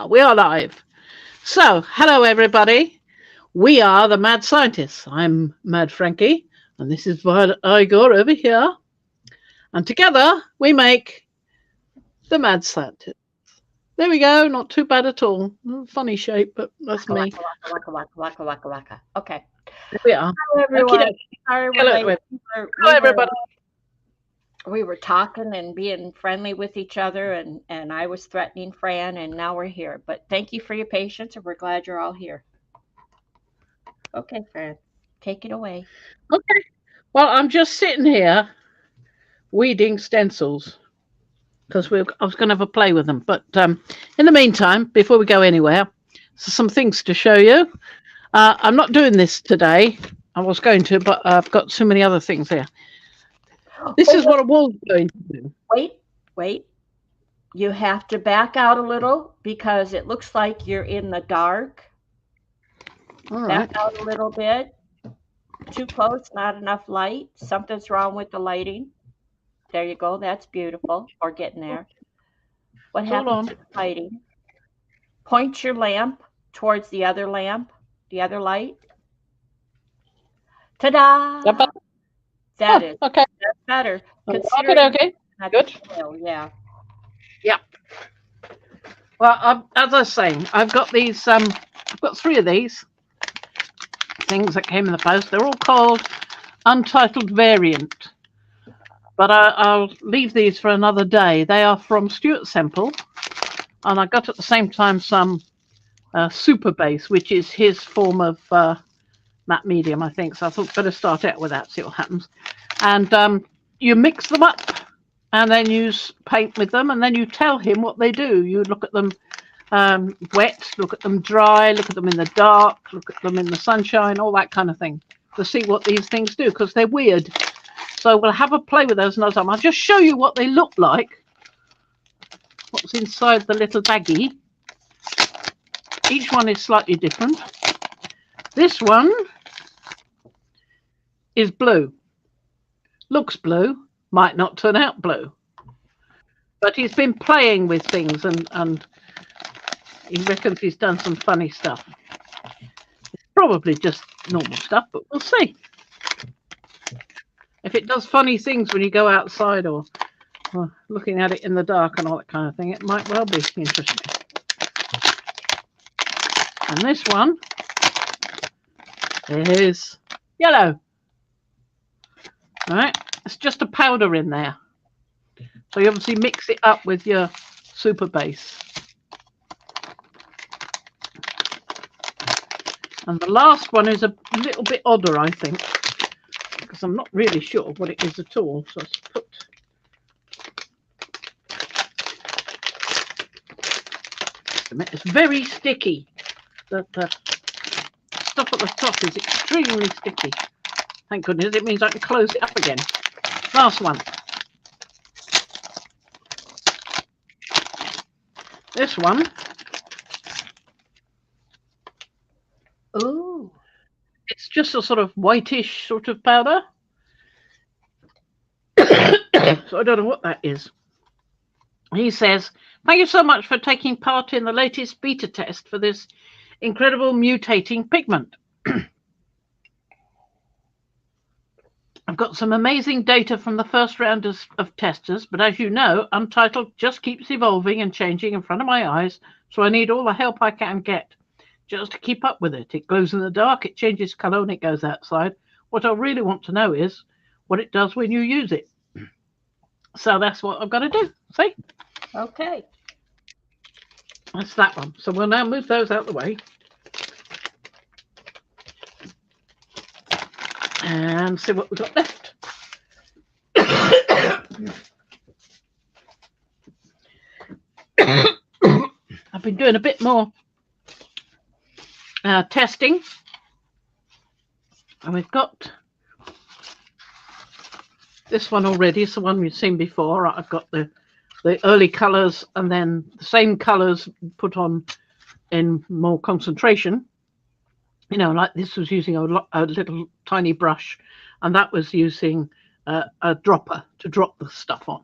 We are live. So, hello everybody. We are the Mad Scientists. I'm Mad Frankie, and this is Violet Igor over here. And together we make the Mad Scientists. There we go. Not too bad at all. Funny shape, but that's Waka, me. waka, waka, waka, waka, waka, waka, waka. Okay. There we are. Hello, Okie everyone. dokie. Sorry we're Hello, late. everybody. We were, Hello, we were everybody. we were talking and being friendly with each other, and I was threatening Fran, and now we're here. But thank you for your patience, and we're glad you're all here. Okay, Fran, take it away. Okay. Well, I'm just sitting here weeding stencils because I was going to have a play with them. But in the meantime, before we go anywhere, some things to show you. I'm not doing this today. I was going to, but I've got so many other things here. This is Oh, what a wall's going to do. wait, wait. You have to back out a little because it looks like you're in the dark. All Back right. out a little bit. Too close, not enough light. Something's wrong with the lighting. There you go. That's beautiful. Or getting there. What Hold happened on. to the lighting? Point your lamp towards the other lamp, the other light. That Ta-da! better? That Oh, is okay. that's better Okay, considering okay. at the Good. scale. Yeah. Yeah. Well, as I was saying, I've got these. I've got three of these things that came in the post. They're all called Untitled Variant, but I'll leave these for another day. They are from Stuart Semple, and I got at the same time some Super Base, which is his form of matte medium, I think. So I thought better start out with that, see what happens. And you mix them up, and then you paint with them, and then you tell him what they do. You look at them wet, look at them dry, look at them in the dark, look at them in the sunshine, all that kind of thing, to see what these things do, because they're weird. So we'll have a play with those another time. I'll just show you what they look like, what's inside the little baggie. Each one is slightly different. This one is blue. Looks blue, might not turn out blue. But he's been playing with things and he reckons he's done some funny stuff. It's probably just normal stuff, but we'll see. If it does funny things when you go outside or looking at it in the dark and all that kind of thing, it might well be interesting. And this one is yellow. All right, it's just a powder in there. So you obviously mix it up with your Super Base. And the last one is a little bit odder, I think, because I'm not really sure what it is at all. So let's put. It's very sticky. The stuff at the top is extremely sticky. Thank goodness, it means I can close it up again. Last one. This one. Ooh. It's just a sort of whitish sort of powder. So I don't know what that is. He says, "Thank you so much for taking part in the latest beta test for this incredible mutating pigment. I've got some amazing data from the first round of testers, but as you know, Untitled just keeps evolving and changing in front of my eyes, so I need all the help I can get just to keep up with it. It glows in the dark, it changes colour when it goes outside. What I really want to know is what it does when you use it." So that's what I've got to do. See? Okay. That's that one. So we'll now move those out of the way. And see what we've got left. I've been doing a bit more testing. And we've got this one already. It's the one we've seen before. I've got the early colours and then the same colours put on in more concentration. You know, like this was using a little tiny brush, and that was using a dropper to drop the stuff on.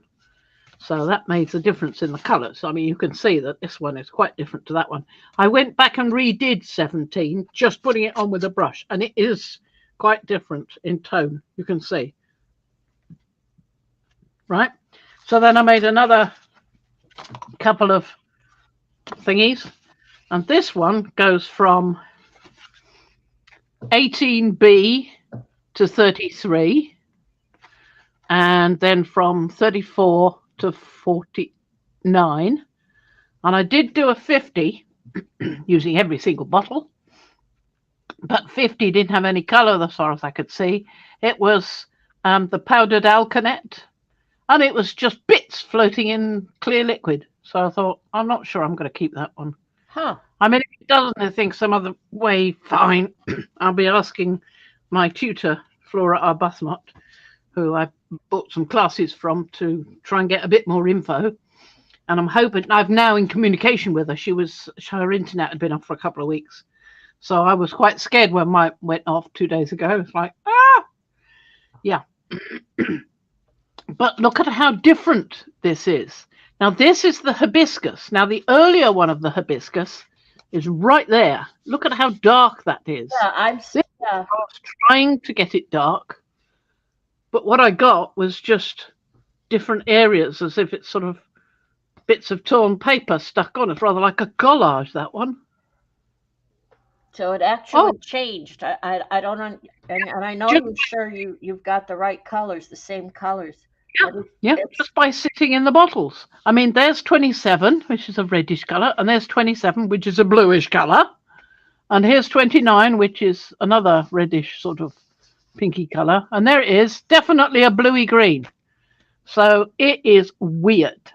So that makes a difference in the colours. I mean, you can see that this one is quite different to that one. I went back and redid 17, just putting it on with a brush, and it is quite different in tone. You can see. Right? So then I made another couple of thingies, and this one goes from 18B to 33, and then from 34 to 49. And I did do a 50 using every single bottle, but 50 didn't have any colour as far as I could see. It was the powdered alkanet, and it was just bits floating in clear liquid. So I thought, I'm not sure I'm going to keep that one. Huh. I mean, if it doesn't, I think some other way, fine. I'll be asking my tutor, Flora Arbuthnot, who I bought some classes from, to try and get a bit more info. And I'm hoping, I'm now in communication with her. Her internet had been off for a couple of weeks. So I was quite scared when mine went off 2 days ago. It's like, yeah. But look at how different this is. Now, this is the hibiscus. Now, the earlier one of the hibiscus is right there. Look at how dark that is. Yeah, I was trying to get it dark, but what I got was just different areas, as if it's sort of bits of torn paper stuck on. It's rather like a collage, that one. So it actually changed. I don't, and I know you're sure you've got the right colors, the same colors. Yeah, just by sitting in the bottles. I mean, there's 27, which is a reddish colour, and there's 27, which is a bluish colour, and here's 29, which is another reddish sort of pinky colour, and there it is, definitely a bluey green. So it is weird,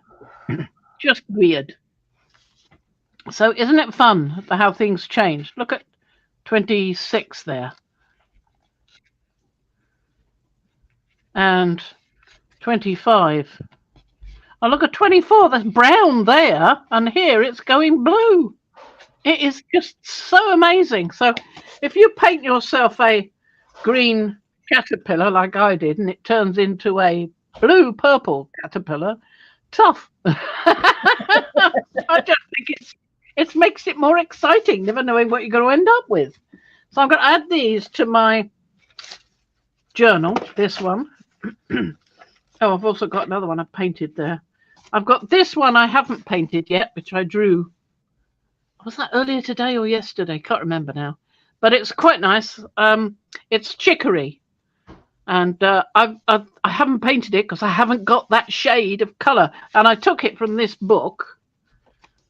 just weird. So isn't it fun how things change? Look at 26 there. And 25. Oh, look at 24. There's brown there, and here it's going blue. It is just so amazing. So if you paint yourself a green caterpillar like I did, and it turns into a blue-purple caterpillar, tough. I just think it makes it more exciting, never knowing what you're going to end up with. So I'm going to add these to my journal, this one. Oh, I've also got another one I painted there. I've got this one I haven't painted yet, which I drew. Was that earlier today or yesterday? Can't remember now. But it's quite nice. It's chicory. And I haven't painted it because I haven't got that shade of colour. And I took it from this book,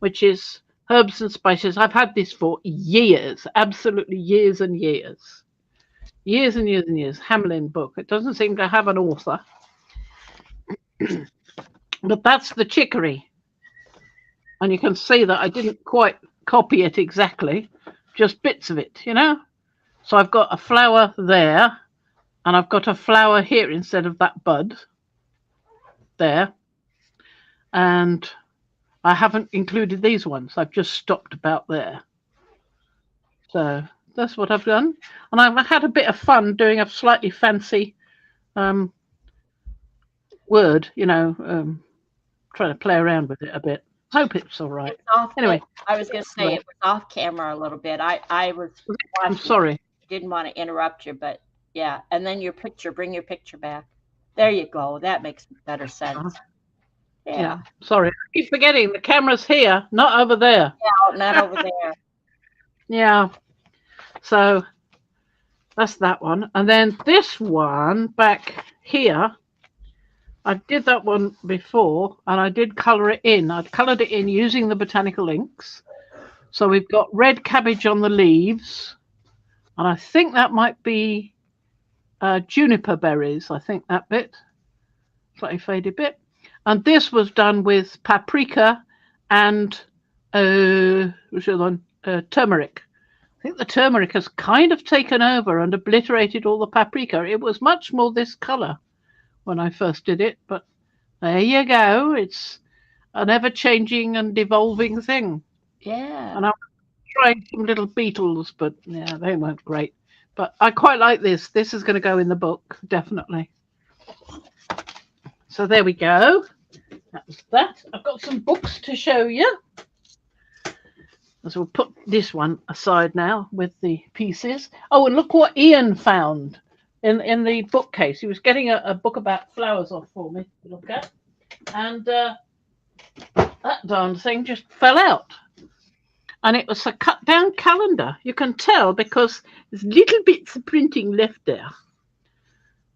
which is Herbs and Spices. I've had this for years, absolutely years and years. Years and years and years. Hamelin book. It doesn't seem to have an author. But that's the chicory. And you can see that I didn't quite copy it exactly, just bits of it, you know. So I've got a flower there, and I've got a flower here instead of that bud there. And I haven't included these ones. I've just stopped about there. So that's what I've done. And I've had a bit of fun doing a slightly fancy word, you know, trying to play around with it a bit. Hope it's all right. Anyway, I was going to say it was off camera a little bit. I was I'm sorry. Didn't want to interrupt you, but yeah. And then your picture, bring your picture back. There you go. That makes better sense. Yeah. Sorry. I keep forgetting the camera's here, not over there. Yeah, not over there. Yeah. So that's that one. And then this one back here, I did that one before, and I did colour it in. I'd coloured it in using the botanical inks. So we've got red cabbage on the leaves, and I think that might be juniper berries. I think that bit, slightly faded bit. And this was done with paprika and turmeric. I think the turmeric has kind of taken over and obliterated all the paprika. It was much more this colour when I first did it, but there you go. It's an ever-changing and evolving thing. Yeah. And I'm trying some little beetles, but yeah, they weren't great. But I quite like this. This is going to go in the book, definitely. So there we go. That's that. I've got some books to show you. So we'll put this one aside now with the pieces. Oh, and look what Ian found in the bookcase. He was getting a book about flowers off for me to look at. And that darn thing just fell out. And it was a cut down calendar. You can tell because there's little bits of printing left there.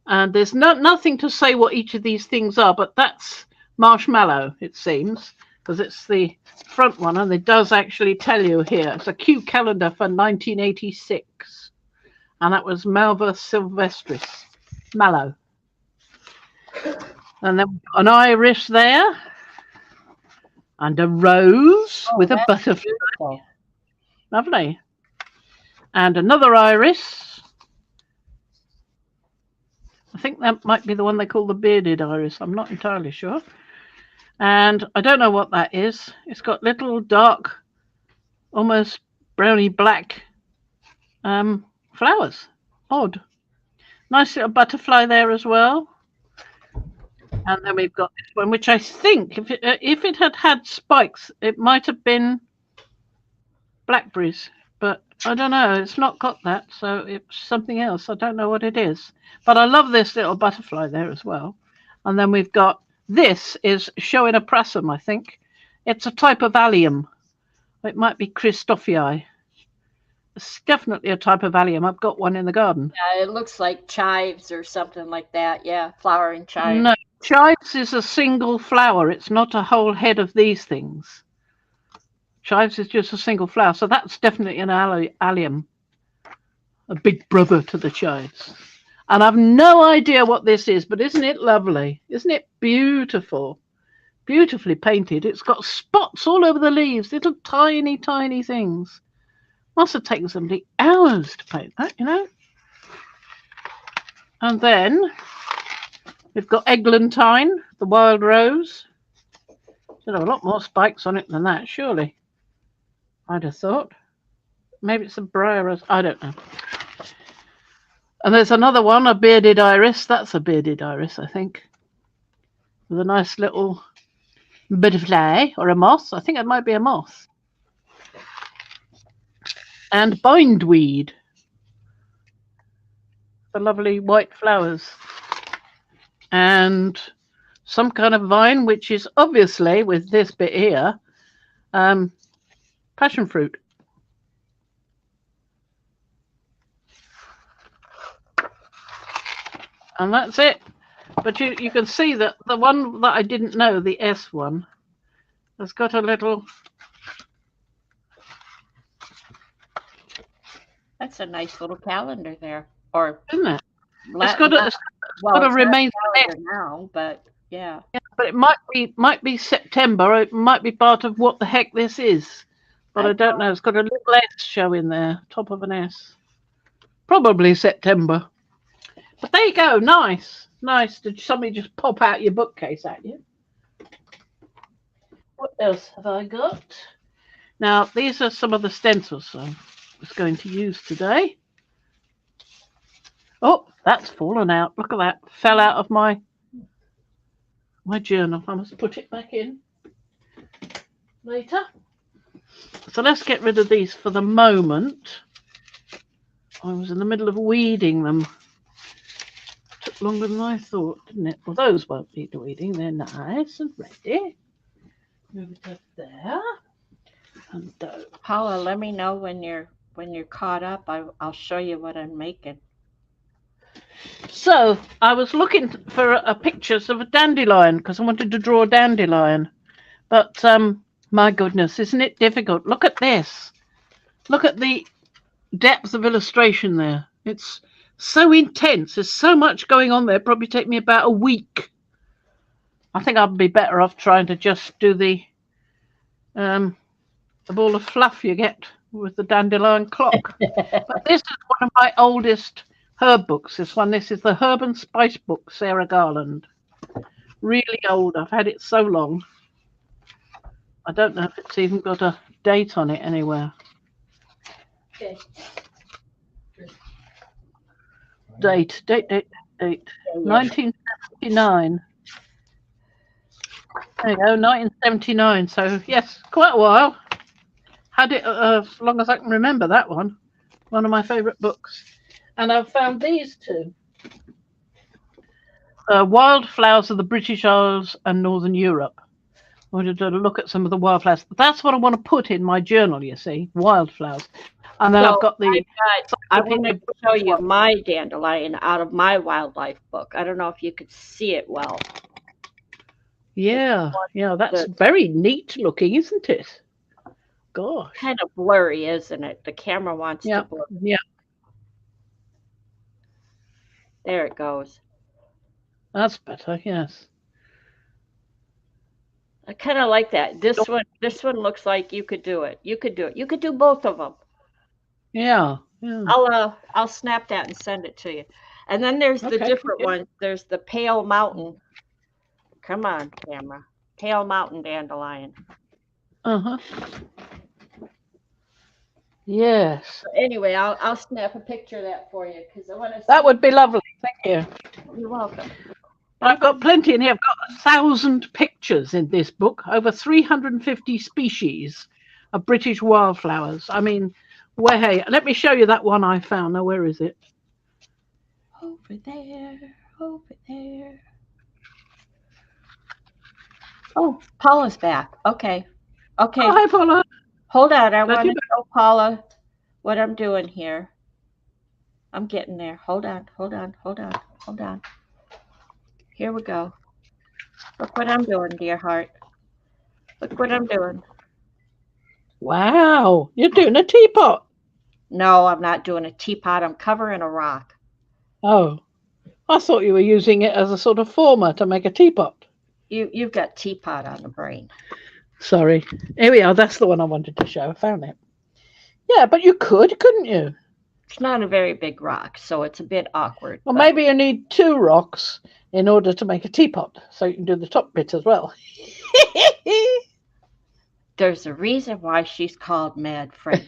And there's nothing to say what each of these things are, but that's marshmallow, it seems, because it's the front one, and it does actually tell you here. It's a Q calendar for 1986, and that was Malva Silvestris, mallow. And then we've got an iris there, and a rose with a butterfly. Beautiful. Lovely. And another iris. I think that might be the one they call the bearded iris. I'm not entirely sure. And I don't know what that is. It's got little dark, almost browny black flowers. Odd. Nice little butterfly there as well. And then we've got this one, which I think, if it had had spikes, it might have been blackberries. But I don't know. It's not got that, so it's something else. I don't know what it is. But I love this little butterfly there as well. And then we've got, this is Schoenoprasum, I think. It's a type of allium. It might be Christophii. It's definitely a type of allium. I've got one in the garden. Yeah, it looks like chives or something like that. Yeah, flowering chives. No, chives is a single flower. It's not a whole head of these things. Chives is just a single flower, so that's definitely an allium, a big brother to the chives. And I've no idea what this is, but isn't it lovely? Isn't it beautiful? Beautifully painted. It's got spots all over the leaves, little tiny, tiny things. Must have taken somebody hours to paint that, you know. And then we've got eglantine, the wild rose. There's a lot more spikes on it than that, surely. I'd have thought. Maybe it's a briar rose. I don't know. And there's another one, a bearded iris. That's a bearded iris, I think. With a nice little butterfly or a moth. I think it might be a moth. And bindweed. The lovely white flowers. And some kind of vine, which is obviously, with this bit here, passion fruit. And that's it. But you can see that the one that I didn't know, the S one, has got a little... That's a nice little calendar there. Or isn't it? It's got to remain now, but yeah. Yeah, but it might be September, or it might be part of what the heck this is. But I don't know. It's got a little S showing there, top of an S. Probably September. But there you go. Nice. Nice. Did somebody just pop out your bookcase at you? What else have I got? Now, these are some of the stencils I was going to use today. Oh, that's fallen out. Look at that. Fell out of my journal. I must put it back in later. So let's get rid of these for the moment. I was in the middle of weeding them. Took longer than I thought, didn't it? Well, those won't need weeding. They're nice and ready. Move it up there. And those. Paula, let me know when you're caught up. I'll show you what I'm making. So I was looking for pictures of a dandelion because I wanted to draw a dandelion. But my goodness, isn't it difficult? Look at this. Look at the depth of illustration there. It's so intense. There's so much going on there. It'd probably take me about a week. I think I'd be better off trying to just do the ball of fluff you get with the dandelion clock. But this is one of my oldest herb books. This is the Herb and Spice book, Sarah Garland. Really old. I've had it so long. I don't know if it's even got a date on it anywhere. Okay. Date. 1979. There you go, 1979. So yes, quite a while. Had it as long as I can remember. That one of my favourite books. And I've found these two. Wildflowers of the British Isles and Northern Europe. I wanted to look at some of the wildflowers. That's what I want to put in my journal, you see, wildflowers. And then I've So got the I wanted to show you my dandelion out of my wildlife book. I don't know if you could see it well. yeah, that's The very neat looking, isn't it? Gosh. kind of blurry, isn't it? The camera wants to Yeah, blur. yeah, There it goes. that's better. Yes. I kind of like that. This one looks like you could do it. You could do it. You could do both of them. Yeah, yeah. I'll snap that and send it to you. And then there's the Okay. different ones. There's the pale mountain. Come on, camera. Pale mountain dandelion. Uh-huh. Yes. Anyway, I'll snap a picture of that for you because I want to. That would be lovely. Thank you. You're welcome. I've got plenty in here. I've got 1,000 pictures in this book, over 350 species of British wildflowers. I mean, hey, let me show you that one I found. Now, where is it? Over there, over there. Oh, Paula's back. Okay. Okay. Oh, hi, Paula. Hold on. I Glad want you're to show Paula what I'm doing here. I'm getting there. Hold on. Hold on. Hold on. Hold on. Here we go. Look what I'm doing, dear heart. Look what I'm doing. Wow, you're doing a teapot. No, I'm not doing a teapot. I'm covering a rock. Oh, I thought you were using it as a sort of former to make a teapot. You've got teapot on the brain. Sorry. Here we are. That's the one I wanted to show. I found it. Yeah, but you couldn't you? It's not a very big rock, so it's a bit awkward. Well, but maybe you need 2 rocks in order to make a teapot, so you can do the top bit as well. there's a reason why she's called Mad Fran.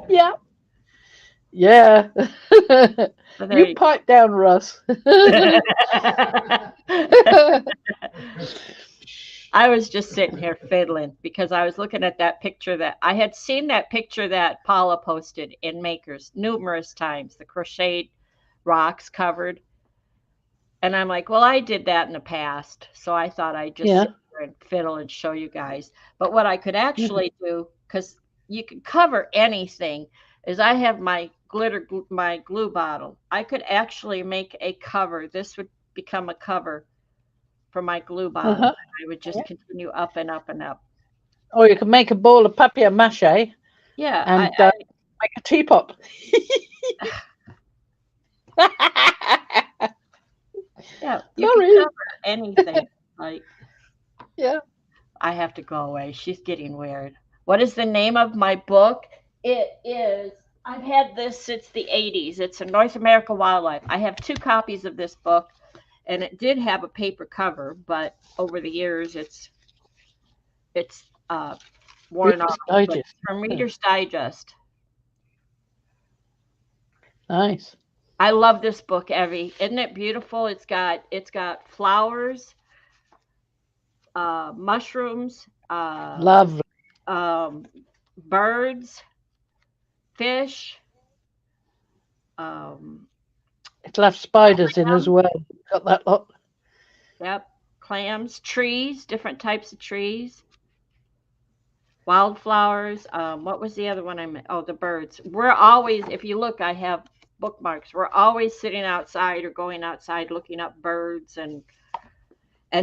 Yeah. Yeah. So there You pipe down, Russ. I was just sitting here fiddling because I was looking at that picture that I had seen that picture that Paula posted in Makers numerous times, the crocheted rocks covered. And I'm like, well, I did that in the past. So I thought I'd just Yeah. sit here and fiddle and show you guys. But what I could actually do, because you can cover anything, is I have my my glue bottle. I could actually make a cover. This would become a cover for my glue bottle. Uh-huh. I would just continue up and up and up. Or you can make a ball of papier mâché Yeah, and make a teapot. yeah, you Sorry. can cover anything. Like, Yeah. I have to go away. She's getting weird. What is the name of my book? It is, I've had this since the 80s. It's a North America Wildlife. I have 2 copies of this book, and it did have a paper cover, but over the years it's worn Reader's off. But Digest. from Reader's Digest. Nice. I love this book, Evie. Isn't it beautiful? It's got flowers, mushrooms, Lovely. birds, fish. It'll have spiders in as well. Got that lot. Yep, clams, trees, different types of trees, wildflowers. What was the other one I meant? Oh, the birds. We're always, if you look, I have bookmarks. We're always sitting outside or going outside looking up birds, and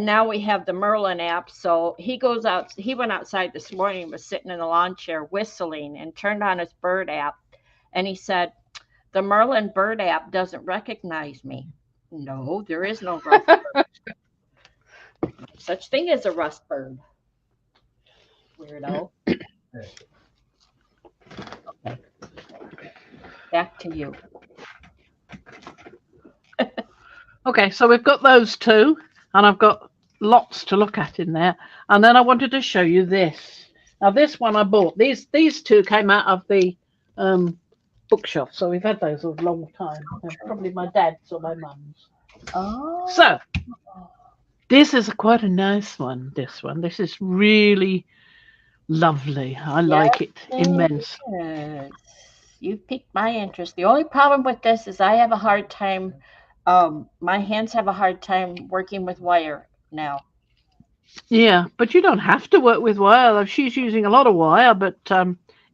now we have the Merlin app. So he goes out. He went outside this morning, was sitting in the lawn chair whistling, and turned on his bird app, and he said, "The Merlin bird app doesn't recognize me." No, there is no rust bird. Such thing as a rust bird. Weirdo. Okay. Back to you. Okay, so we've got those 2, and I've got lots to look at in there. And then I wanted to show you this. Now, this one I bought. These 2 came out of the bookshelf, so we've had those a long time. They're probably my dad's or my mum's. Oh. So, This is quite a nice one. This is really lovely. I Yes, like it it immensely. is. You've piqued my interest. The only problem with this is I have a hard time, my hands have a hard time working with wire now. Yeah, but you don't have to work with wire. She's using a lot of wire, but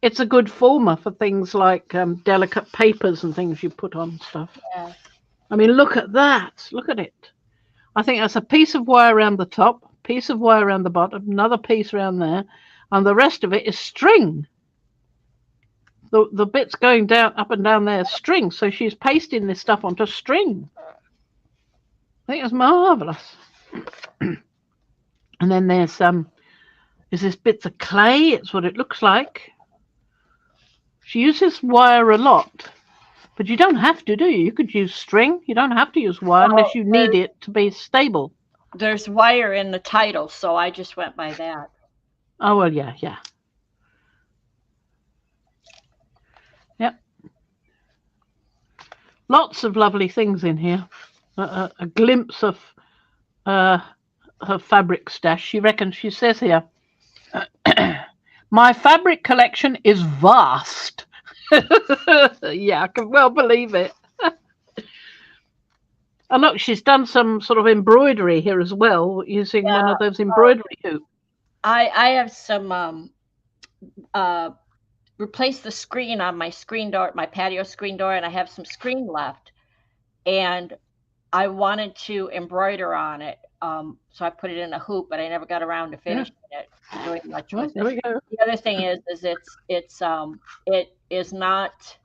it's a good former for things like delicate papers and things you put on stuff. Yeah. I mean, look at that. Look at it. I think that's a piece of wire around the top, piece of wire around the bottom, another piece around there, and the rest of it is string. The bits going down up and down there is string. So she's pasting this stuff onto string. I think it's marvelous. And then there's is this bits of clay? It's what it looks like. She uses wire a lot, but you don't have to, do you? You could use string. You don't have to use wire unless Well, you need it to be stable. there's wire in the title, so I just went by that. Oh well, yeah, yeah, yep. Lots of lovely things in here. A glimpse of uh, her fabric stash. She says here, my fabric collection is vast. Yeah, I can well believe it. And look, she's done some sort of embroidery here as well, using one Yeah, of those embroidery hoops. I have some uh replace the screen on my screen door, my patio screen door, and I have some screen left, and I wanted to embroider on it. So I put it in a hoop, but I never got around to Yeah. finishing it, doing much Well, with there it. we go. The other thing is it is not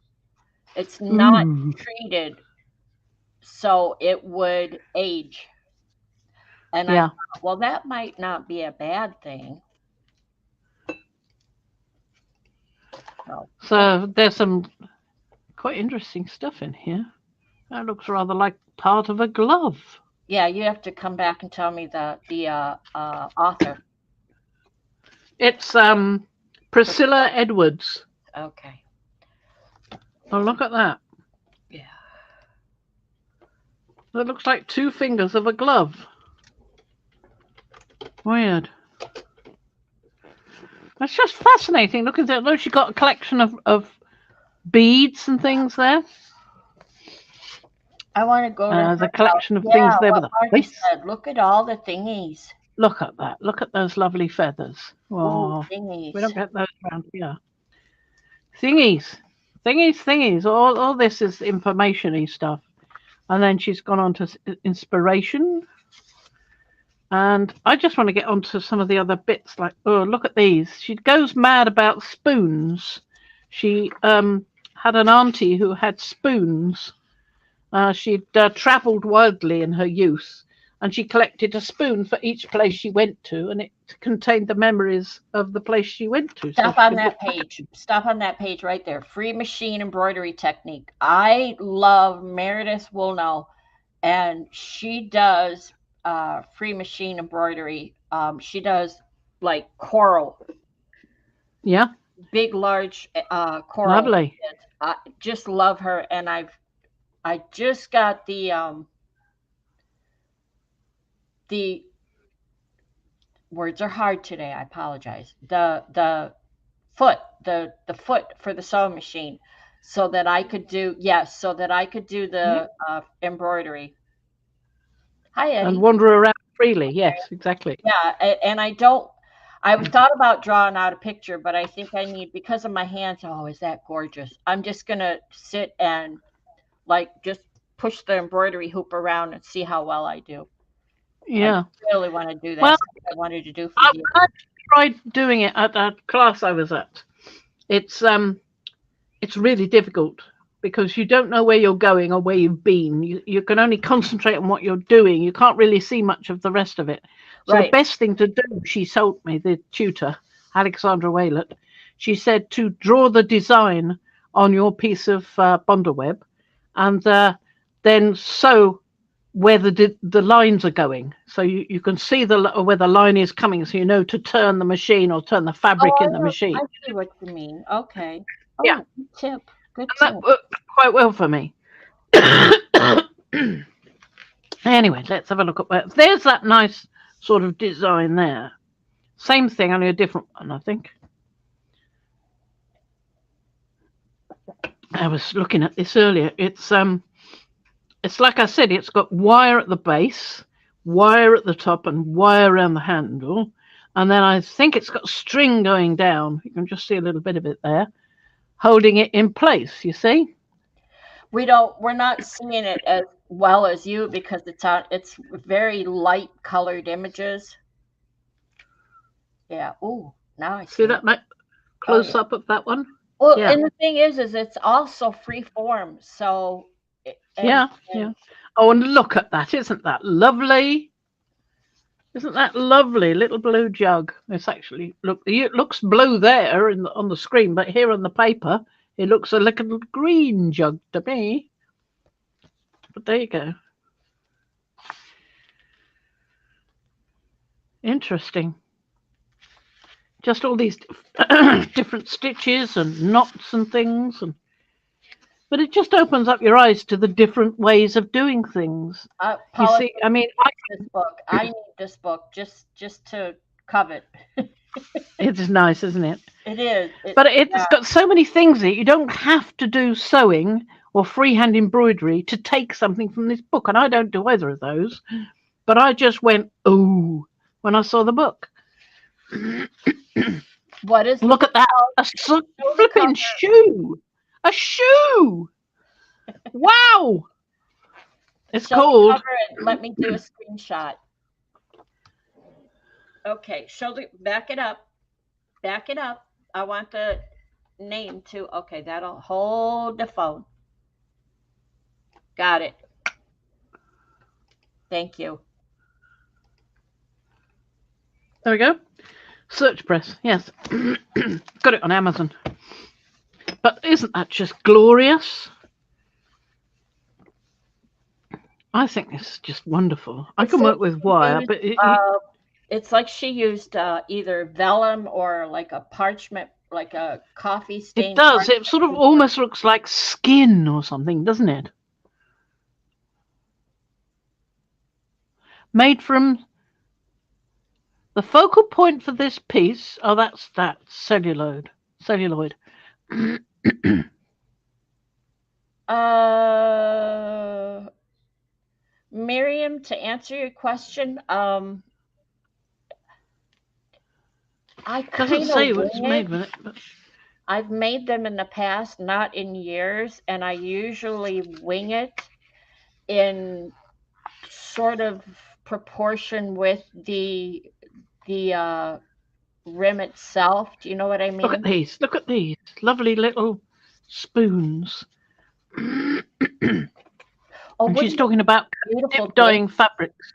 it's not Ooh. treated so it would age. And I Yeah. thought, well, that might not be a bad thing. So So there's some quite interesting stuff in here. That looks rather like part of a glove. yeah, you have to come back and tell me the author. It's Priscilla Edwards. Okay. Oh, look at that. Yeah. That looks like two fingers of a glove. Weird. That's just fascinating. Look at that. Look, she got a collection of beads and things there. I want to go to There's a her collection of house. things Yeah, there what with a Marty face. said. Look at all the thingies. Look at that. Look at those lovely feathers. Ooh, Oh, we thingies. don't get those around here. Thingies. Thingies. All this is information-y stuff. And then she's gone on to inspiration. And I just want to get onto some of the other bits. Like, oh, look at these. She goes mad about spoons. She had an auntie who had spoons. She'd travelled widely in her youth, and she collected a spoon for each place she went to, and it contained the memories of the place she went to. So Stop she on could that look back. page. Stop on that page right there. Free machine embroidery technique. I love Meredith Woolnow, and she does free machine embroidery. She does like coral, Yeah, big, large coral. lovely. I just love her, and I just got the words are hard today. I apologize. The foot, the foot for the sewing machine, so that I could do so that I could do the embroidery. Hi, And Eddie. wander around freely. Yes, exactly. Yeah, and I don't. I've thought about drawing out a picture, but I think I need, because of my hands. Oh, is that gorgeous? I'm just gonna sit and like just push the embroidery hoop around and see how well I do. Yeah. I really want to do that. Well, I wanted to do for I you. tried doing it at a class I was at. It's really difficult because you don't know where you're going or where you've been. You can only concentrate on what you're doing. You can't really see much of the rest of it. So the Right. best thing to do, she told me, the tutor, Alexandra Waylett, she said to draw the design on your piece of Bonderweb and then sew where the lines are going. So you can see where the line is coming, so you know to turn the machine or turn the fabric in the machine. I see what you mean. Okay. Oh, Yeah. good tip. Good And that tip. worked quite well for me. Anyway, let's have a look at where. There's that nice sort of design there. Same thing, only a different one, I think. I was looking at this earlier. It's like I said, it's got wire at the base, wire at the top, and wire around the handle. And then I think it's got string going down. You can just see a little bit of it there, holding it in place, you see? We're not seeing it as well as you because it's very light colored images. Yeah. Oh, now I see See it. that close up of that one? Well, Yeah. and the thing is it's also free form. So, Yeah. Oh, and look at that. Isn't that lovely? Isn't that lovely little blue jug? It's actually, it looks blue there on the screen, but here on the paper, it looks a little green jug to me. But there you go. Interesting. Just all these different stitches and knots and things, but it just opens up your eyes to the different ways of doing things. You see, I mean, this book. I need this book just to covet. It's nice, isn't it? It is. But it's got so many things in it. You don't have to do sewing or freehand embroidery to take something from this book, and I don't do either of those. But I just went, oh, when I saw the book. What is? Look at that! A flipping shoe! A shoe! Wow! It's called. Let me do a screenshot. Okay, back it up. Back it up. I want the name to. Okay, that'll hold the phone. Got it. Thank you. There we go. Search Press. Yes. Got it on Amazon. But isn't that just glorious? I think this is just wonderful. I can work with wire, but it's like she used either vellum or like a parchment, like a coffee stain. It does. It sort of almost looks like skin or something, doesn't it? Made from the focal point for this piece. Oh, that's that celluloid. Miriam, to answer your question, I doesn't say what's made with it. But I've made them in the past, not in years, and I usually wing it in sort of proportion with the rim itself. Do you know what I mean? Look at these. Look at these lovely little spoons. And she's talking about dip dyeing fabrics.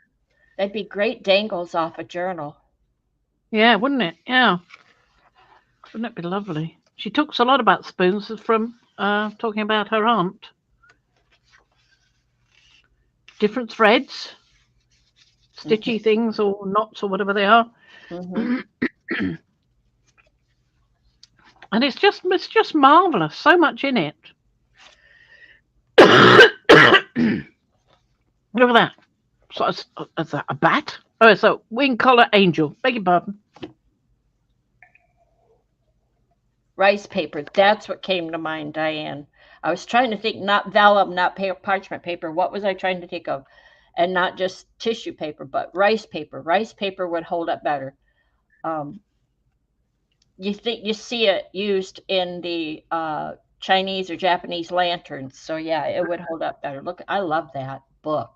That'd be great dangles off a journal. Yeah, wouldn't it? Yeah. Wouldn't it be lovely? She talks a lot about spoons from talking about her aunt. Different threads, stitchy things or knots or whatever they are. And it's just marvelous. So much in it. Look at that. So is that a bat? Oh, it's a wing collar angel. Beg your pardon. Rice paper. That's what came to mind, Diane. I was trying to think, not vellum, not parchment paper. What was I trying to think of? And not just tissue paper, but rice paper. Rice paper would hold up better. You see it used in the Chinese or Japanese lanterns. So yeah, it would hold up better. Look, I love that book.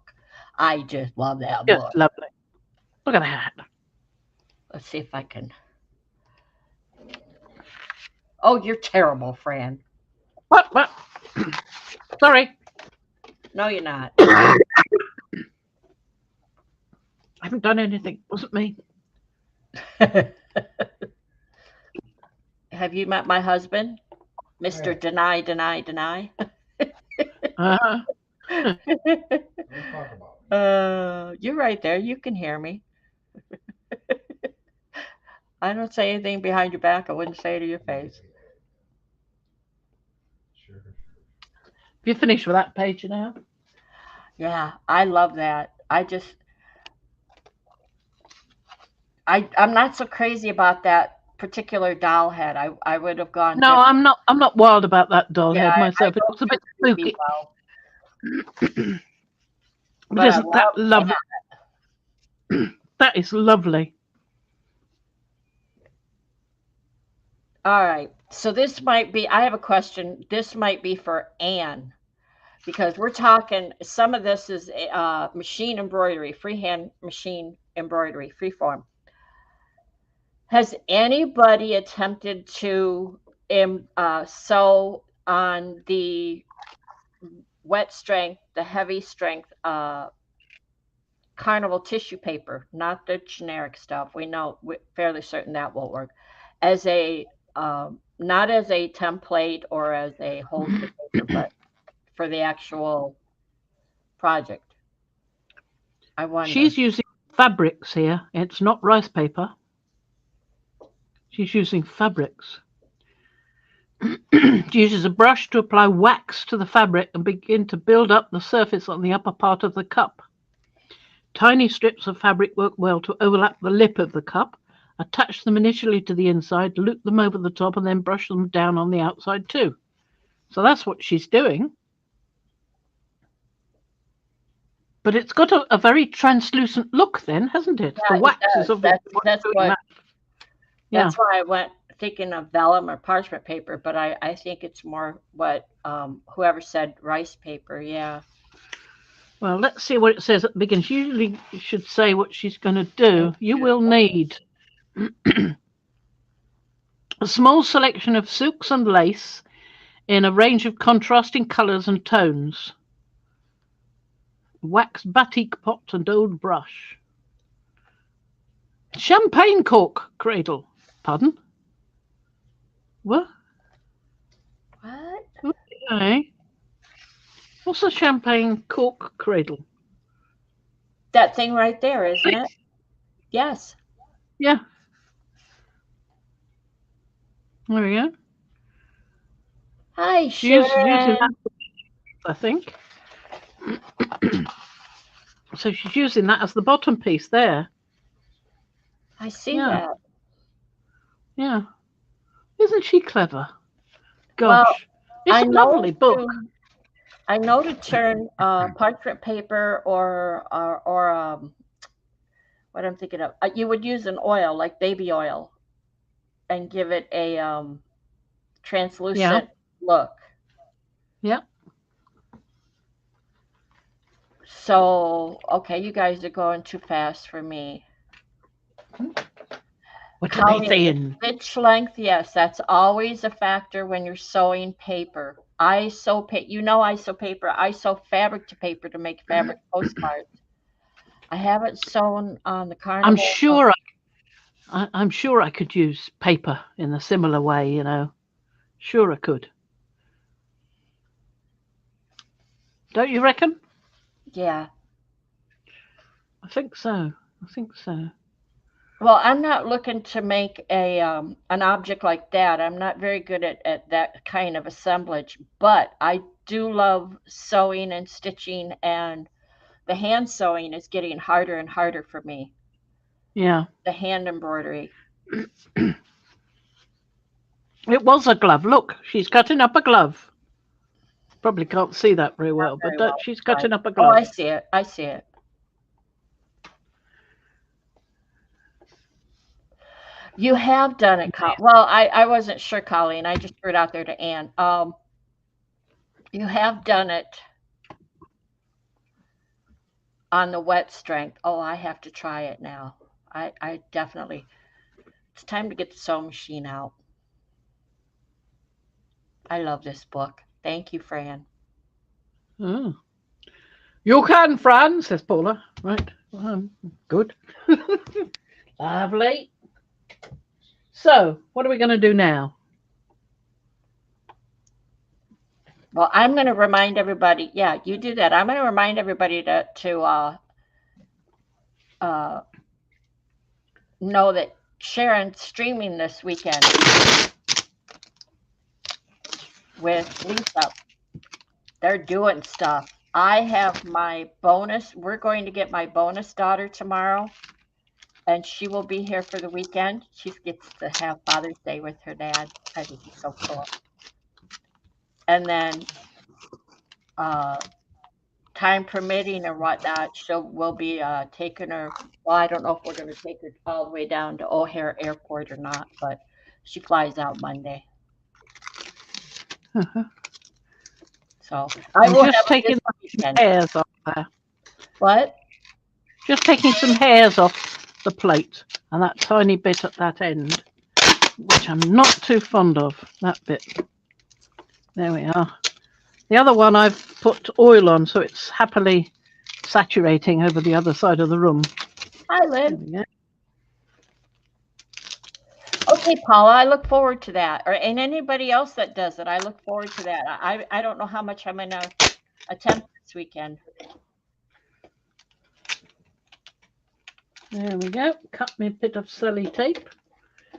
I just love that book. Lovely. Look at that. Let's see if I can. Oh, you're terrible, Fran. What? Sorry. No, you're not. I haven't done anything. It wasn't me. Have you met my husband? Mr. Right. Deny. You're right there. You can hear me. I don't say anything behind your back. I wouldn't say it to your face. Have you finished with that page now? Yeah, I love that. I'm not so crazy about that particular doll head. I would have gone No, different. I'm not wild about that doll Yeah, head I myself. It don't looks a bit think it'd be spooky. well, But but I isn't that love lovely? That is lovely. All right. So this might be, I have a question. This might be for Anne because we're talking, some of this is machine embroidery, freehand machine embroidery, freeform. Has anybody attempted to sew on the wet strength, the heavy strength carnival tissue paper, not the generic stuff? We know, we're fairly certain that won't work. As a not as a template or as a holster paper, but for the actual project. I wonder. She's using fabrics here. It's not rice paper. She's using fabrics. She uses a brush to apply wax to the fabric and begin to build up the surface on the upper part of the cup. Tiny strips of fabric work well to overlap the lip of the cup. Attach them initially to the inside, loop them over the top, and then brush them down on the outside too. So that's what she's doing. But it's got a very translucent look then, hasn't it? Yeah, The wax it is does. obviously what's doing that. Yeah. That's why I went thinking of vellum or parchment paper, but I think it's more what whoever said rice paper. Yeah. Well, let's see what it says at the beginning. She usually should say what she's going to do. You will need a small selection of silks and lace in a range of contrasting colours and tones. Wax batik pot and old brush. Champagne cork cradle. Pardon? What? What? Okay. What's a champagne cork cradle? That thing right there, isn't it? Yes. Yeah. There we go. Hi, She's using Sharon. that, I think. So she's using that as the bottom piece there. I see Yeah. that. Yeah. Isn't she clever? Well, Gosh. It's I a lovely book. I know to turn parchment paper or what I'm thinking of. You would use an oil like baby oil and give it a translucent look. Yeah. So, okay, you guys are going too fast for me. What are they saying? Stitch length, yes, that's always a factor when you're sewing paper. I sew I sew paper. I sew fabric to paper to make fabric postcards. I haven't sewn on the carnival. I'm sure I could use paper in a similar way, you know. Sure I could. Don't you reckon? Yeah. I think so. I think so. Well, I'm not looking to make a an object like that. I'm not very good at that kind of assemblage, but I do love sewing and stitching, and the hand sewing is getting harder and harder for me. Yeah. The hand embroidery. It was a glove. Look, she's cutting up a glove. Probably can't see that very well, Not very but well, she's cutting up a Oh, glove. I see it. I see it. You have done it, well, I wasn't sure, Colleen. I just threw it out there to Anne. You have done it on the wet strength. Oh, I have to try it now. I definitely. It's time to get the sewing machine out. I love this book. Thank you, Fran. Oh. You can, Fran, says Paula. Right. Good. Lovely. So, what are we going to do now? Well, I'm going to remind everybody. Yeah, you do that. I'm going to remind everybody to know that Sharon's streaming this weekend with Lisa. They're doing stuff. I have my bonus. We're going to get my bonus daughter tomorrow, and she will be here for the weekend. She gets to have Father's Day with her dad. I think he's so cool. And then, time permitting or whatnot, we'll be taking her. Well, I don't know if we're going to take her all the way down to O'Hare Airport or not, but she flies out Monday. So I I'm will just have a taking busy some weekend. hairs off there. What? Just taking some hairs off the plate and that tiny bit at that end, which I'm not too fond of, that bit. There we are. The other one I've put oil on, so it's happily saturating over the other side of the room. Hi, Lynn. Okay, Paula, I look forward to that. And anybody else that does it, I look forward to that. I don't know how much I'm going to attempt this weekend. There we go. Cut me a bit of celly tape,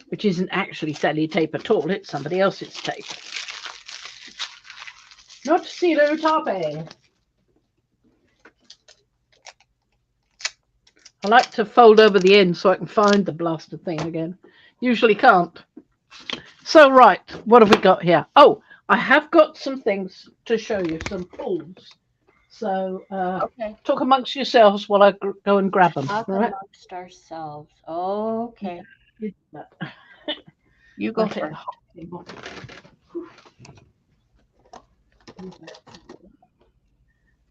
which isn't actually celly tape at all. It's somebody else's tape. Not cello topping. I like to fold over the end so I can find the blasted thing again. Usually can't. So, right, what have we got here? Oh, I have got some things to show you, some pulls. So, Okay. talk amongst yourselves while I go and grab them. Talk right? amongst ourselves. Okay. You go first.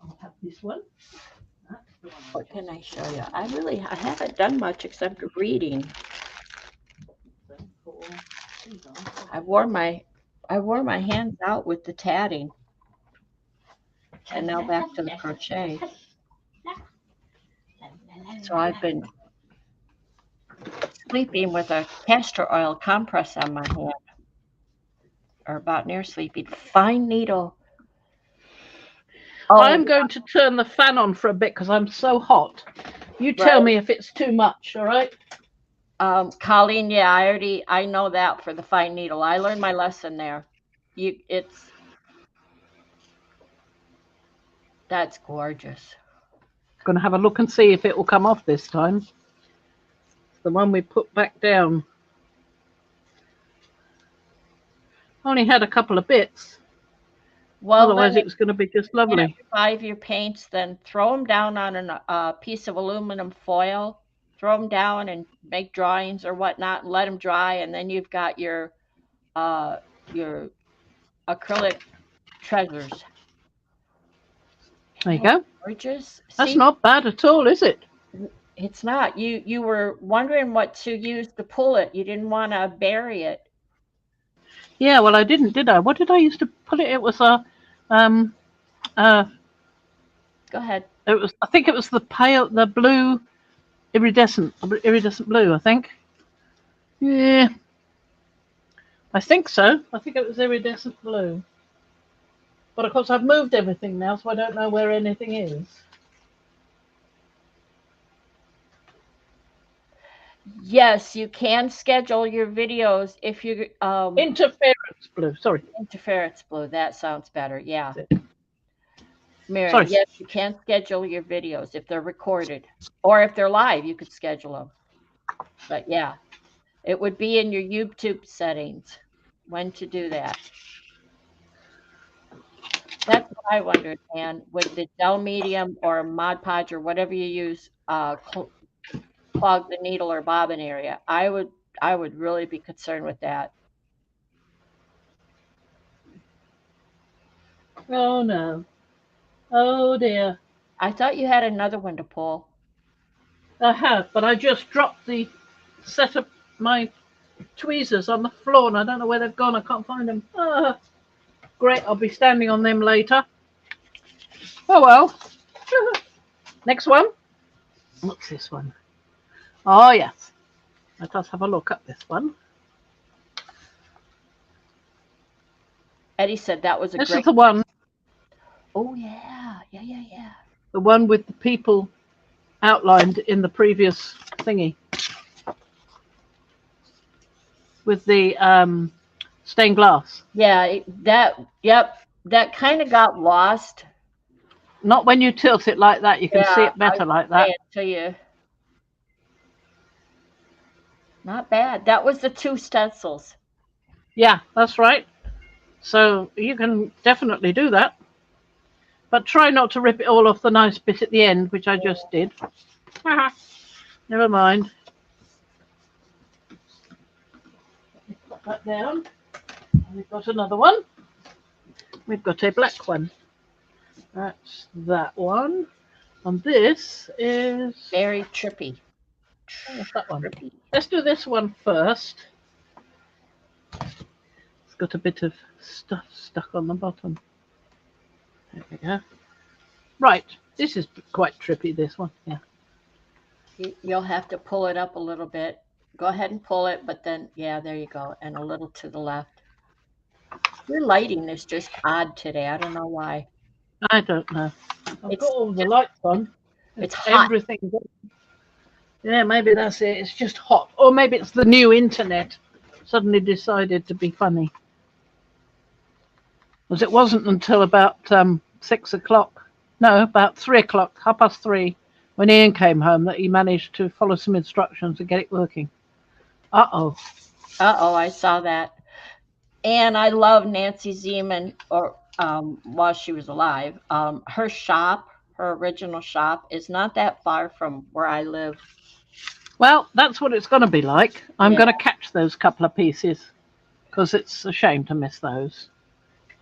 I'll have this one. What can I show you? I haven't done much except reading. I wore my hands out with the tatting. And now back to the crochet. So I've been sleeping with a castor oil compress on my hand. Or about near sleeping. Fine needle. Oh, I'm going to turn the fan on for a bit because I'm so hot. You tell me if it's too much, all right? Colleen, yeah, I know that for the fine needle. I learned my lesson there. That's gorgeous. Going to have a look and see if it will come off this time. The one we put back down. Only had a couple of bits. Well, otherwise it was going to be just lovely. If your paints, then throw them down on a piece of aluminum foil. Throw them down and make drawings or whatnot, and let them dry, and then you've got your acrylic treasures. There you go. Gorgeous. That's not bad at all, is it? It's not. You were wondering what to use to pull it. You didn't want to bury it. Yeah, well, I didn't, did I? What did I use to pull it? It was a Go ahead. I think it was the blue iridescent blue, I think. Yeah. I think so. I think it was iridescent blue. But of course I've moved everything now, so I don't know where anything is. Yes, you can schedule your videos if you interference blue, sorry. Interference blue, that sounds better, yeah. Mary, yes, you can schedule your videos if they're recorded. Or if they're live, you could schedule them. But yeah, it would be in your YouTube settings when to do that. That's what I wondered, and with the gel medium or Mod Podge or whatever you use, clog the needle or bobbin area. I would really be concerned with that. Oh no. Oh dear. I thought you had another one to pull. I have, but I just dropped the set of my tweezers on the floor and I don't know where they've gone. I can't find them. Great, I'll be standing on them later. Oh well. Next one. What's this one? Oh yes. Let us have a look at this one. Eddie said that was This is the one. Oh yeah. Yeah. The one with the people outlined in the previous thingy. With the stained glass. Yeah, that kind of got lost. Not when you tilt it like that. You can see Yeah, it I better was like that. saying to you. Not bad. That was the 2 stencils. Yeah, that's right. So you can definitely do that. But try not to rip it all off the nice bit at the end, which I just did. Never mind. Put that down. We've got another one. We've got a black one. That's that one. And this is... Very trippy. what's that one? Trippy. Let's do this one first. It's got a bit of stuff stuck on the bottom. There we go. Right, this is quite trippy, this one. Yeah. You'll have to pull it up a little bit. Go ahead and pull it, but then, yeah, there you go. And a little to the left. Your lighting is just odd today. I don't know why. I don't know. I've It's got all the lights on. It's hot. Everything. Yeah, maybe that's it. It's just hot. Or maybe it's the new internet suddenly decided to be funny. Because it wasn't until about 6 o'clock, no, about 3 o'clock, 3:30, when Ian came home that he managed to follow some instructions to get it working. Uh-oh. Uh-oh, I saw that. And I love Nancy Zeman, or while she was alive. Her shop, her original shop, is not that far from where I live. Well, that's what it's going to be like. I'm Yeah. going to catch those couple of pieces because it's a shame to miss those.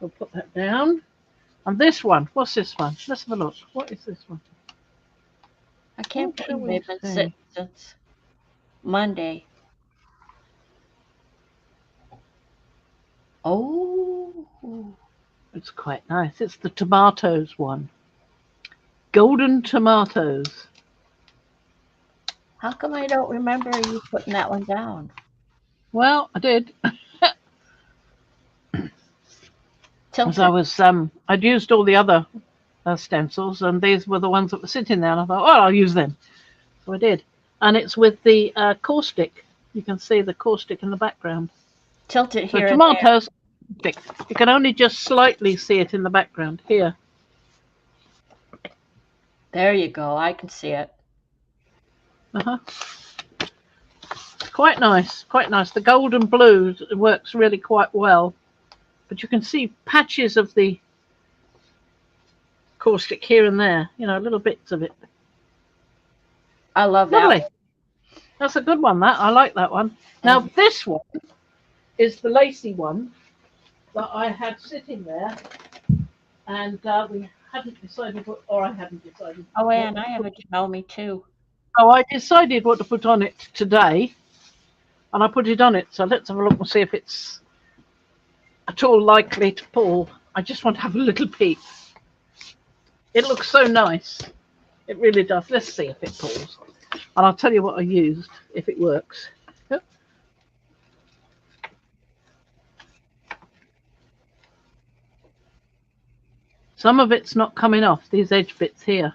We'll put that down. And this one, what's this one? Let's have a look. What is this one? I can't What shall believe we they've been see? sitting since Monday. Oh, It's quite nice. It's the tomatoes one. Golden tomatoes. how come I don't remember you putting that one down? Well, I did. Tilt As I it. was, I'd used all the other stencils, and these were the ones that were sitting there. And I thought, well, I'll use them. So I did. And it's with the caustic. You can see the caustic in the background. Tilt it So here and there. tomatoes, you can only just slightly see it in the background. Here. There you go. I can see it. Uh-huh. Quite nice. Quite nice. The golden blue works really quite well. But you can see patches of the caustic here and there. You know, little bits of it. I love that. Lovely. That's a good one, that. I like that one. Now, this one is the lacy one that I had sitting there. And we hadn't decided what, or I hadn't decided. Oh, and I have a tell me too. So I decided what to put on it today. And I put it on it. So let's have a look and see if it's at all likely to pull. I just want to have a little peek. It looks so nice. It really does. Let's see if it pulls. And I'll tell you what I used, if it works. Yep. Some of it's not coming off, these edge bits here.